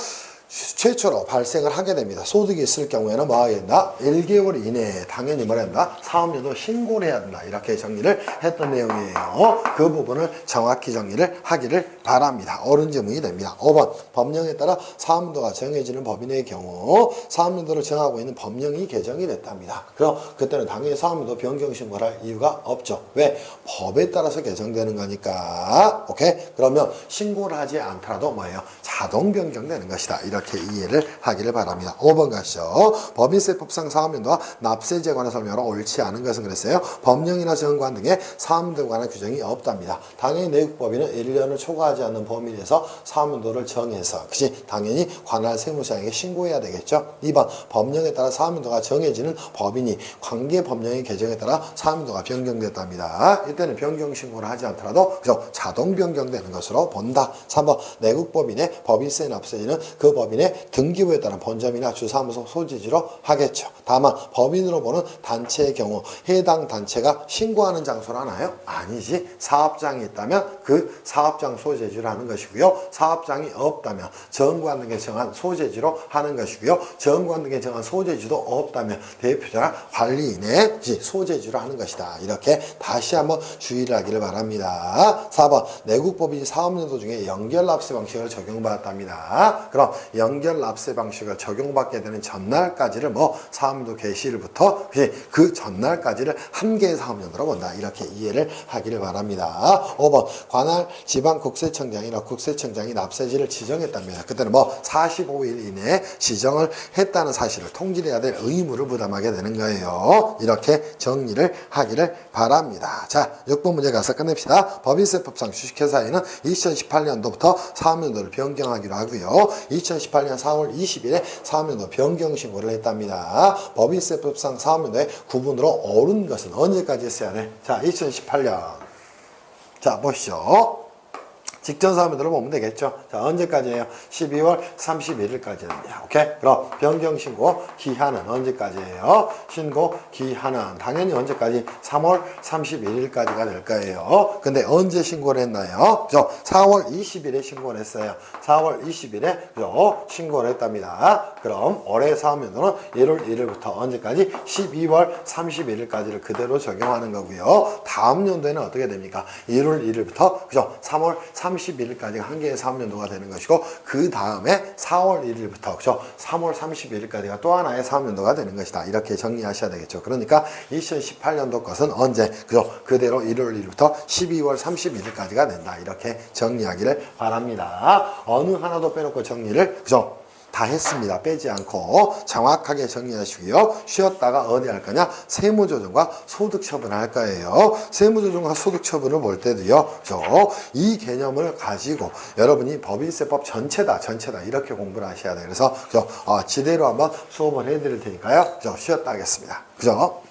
최초로 발생을 하게 됩니다. 소득이 있을 경우에는 뭐 하게 된다? 1개월 이내에 당연히 뭐라 한다? 사업료도 신고를 해야 된다. 이렇게 정리를 했던 내용이에요. 그 부분을 정확히 정리를 하기를 바랍니다. 옳은 질문이 됩니다. 5번 법령에 따라 사업료가 정해지는 법인의 경우 사업료를 정하고 있는 법령이 개정이 됐답니다. 그럼 그때는 당연히 사업료도 변경신고를 할 이유가 없죠. 왜? 법에 따라서 개정되는 거니까. 오케이? 그러면 신고를 하지 않더라도 뭐예요? 자동 변경되는 것이다. 이렇게 이해를 하기를 바랍니다. 5번 가시죠. 법인세법상 사업연도와 납세제에 관한 설명으로 옳지 않은 것은 그랬어요. 법령이나 정관 등의 사업연도에 관한 규정이 없답니다. 당연히 내국법인은 1년을 초과하지 않는 범위 내에서 사업연도를 정해서 그치 당연히 관할 세무서장에게 신고해야 되겠죠. 2번 법령에 따라 사업연도가 정해지는 법인이 관계 법령의 개정에 따라 사업연도가 변경됐답니다. 이때는 변경신고를 하지 않더라도 그죠? 자동 변경되는 것으로 본다. 3번 내국법인의 법인세 납세지는 그 법인의 등기부에 따른 본점이나 주사무소 소재지로 하겠죠. 다만 법인으로 보는 단체의 경우 해당 단체가 신고하는 장소로 하나요? 아니지. 사업장이 있다면 그 사업장 소재지로 하는 것이고요. 사업장이 없다면 정관 등에 정한 소재지로 하는 것이고요. 정관 등에 정한 소재지도 없다면 대표자나 관리인의 소재지로 하는 것이다. 이렇게 다시 한번 주의를 하기를 바랍니다. 4번 내국법인이 사업연도 중에 연결납세 방식을 적용받았답니다. 그럼 연결납세 방식을 적용받게 되는 전날까지를 뭐 사업연도 개시일부터 그 전날까지를 한 개의 사업연도로 본다. 이렇게 이해를 하기를 바랍니다. 5번 관할 지방국세청장이나 국세청장이 납세지를 지정했답니다. 그때는 뭐 45일 이내에 지정을 했다는 사실을 통지해야 될 의무를 부담하게 되는 거예요. 이렇게 정리를 하기를 바랍니다. 자, 6번 문제 가서 끝냅시다. 법인세법상 주식회사에는 2018년도부터 사업연도를 변경하기로 하고요. 2018년 4월 20일에 사업연도 변경 신고를 했답니다. 법인세법상 사업연도의 구분으로 옳은 것은 언제까지 했어야 돼? 자, 2018년. 자, 보시죠. 직전 사업연도를 보면 되겠죠. 자, 언제까지예요? 12월 31일까지입니다. 오케이? 그럼 변경신고 기한은 언제까지예요? 신고 기한은 당연히 언제까지? 3월 31일까지가 될 거예요. 근데 언제 신고를 했나요? 그죠? 4월 20일에 신고를 했어요. 4월 20일에 그죠? 신고를 했답니다. 그럼 올해 사업연도는 1월 1일부터 언제까지? 12월 31일까지를 그대로 적용하는 거고요. 다음 연도에는 어떻게 됩니까? 1월 1일부터 그죠? 3월 31일까지가 한 개의 사업연도가 되는 것이고 그 다음에 4월 1일부터 그죠? 3월 31일까지가 또 하나의 사업연도가 되는 것이다. 이렇게 정리하셔야 되겠죠. 그러니까 2018년도 것은 언제? 그죠? 그대로 1월 1일부터 12월 31일까지가 된다. 이렇게 정리하기를 바랍니다. 어느 하나도 빼놓고 정리를 그죠? 다 했습니다. 빼지 않고 정확하게 정리하시고요. 쉬었다가 어디 할 거냐? 세무조정과 소득처분을 할 거예요. 세무조정과 소득처분을 볼 때도요. 이 개념을 가지고 여러분이 법인세법 전체다 이렇게 공부를 하셔야 돼요. 그래서 지대로 한번 수업을 해드릴 테니까요. 쉬었다 하겠습니다. 그죠?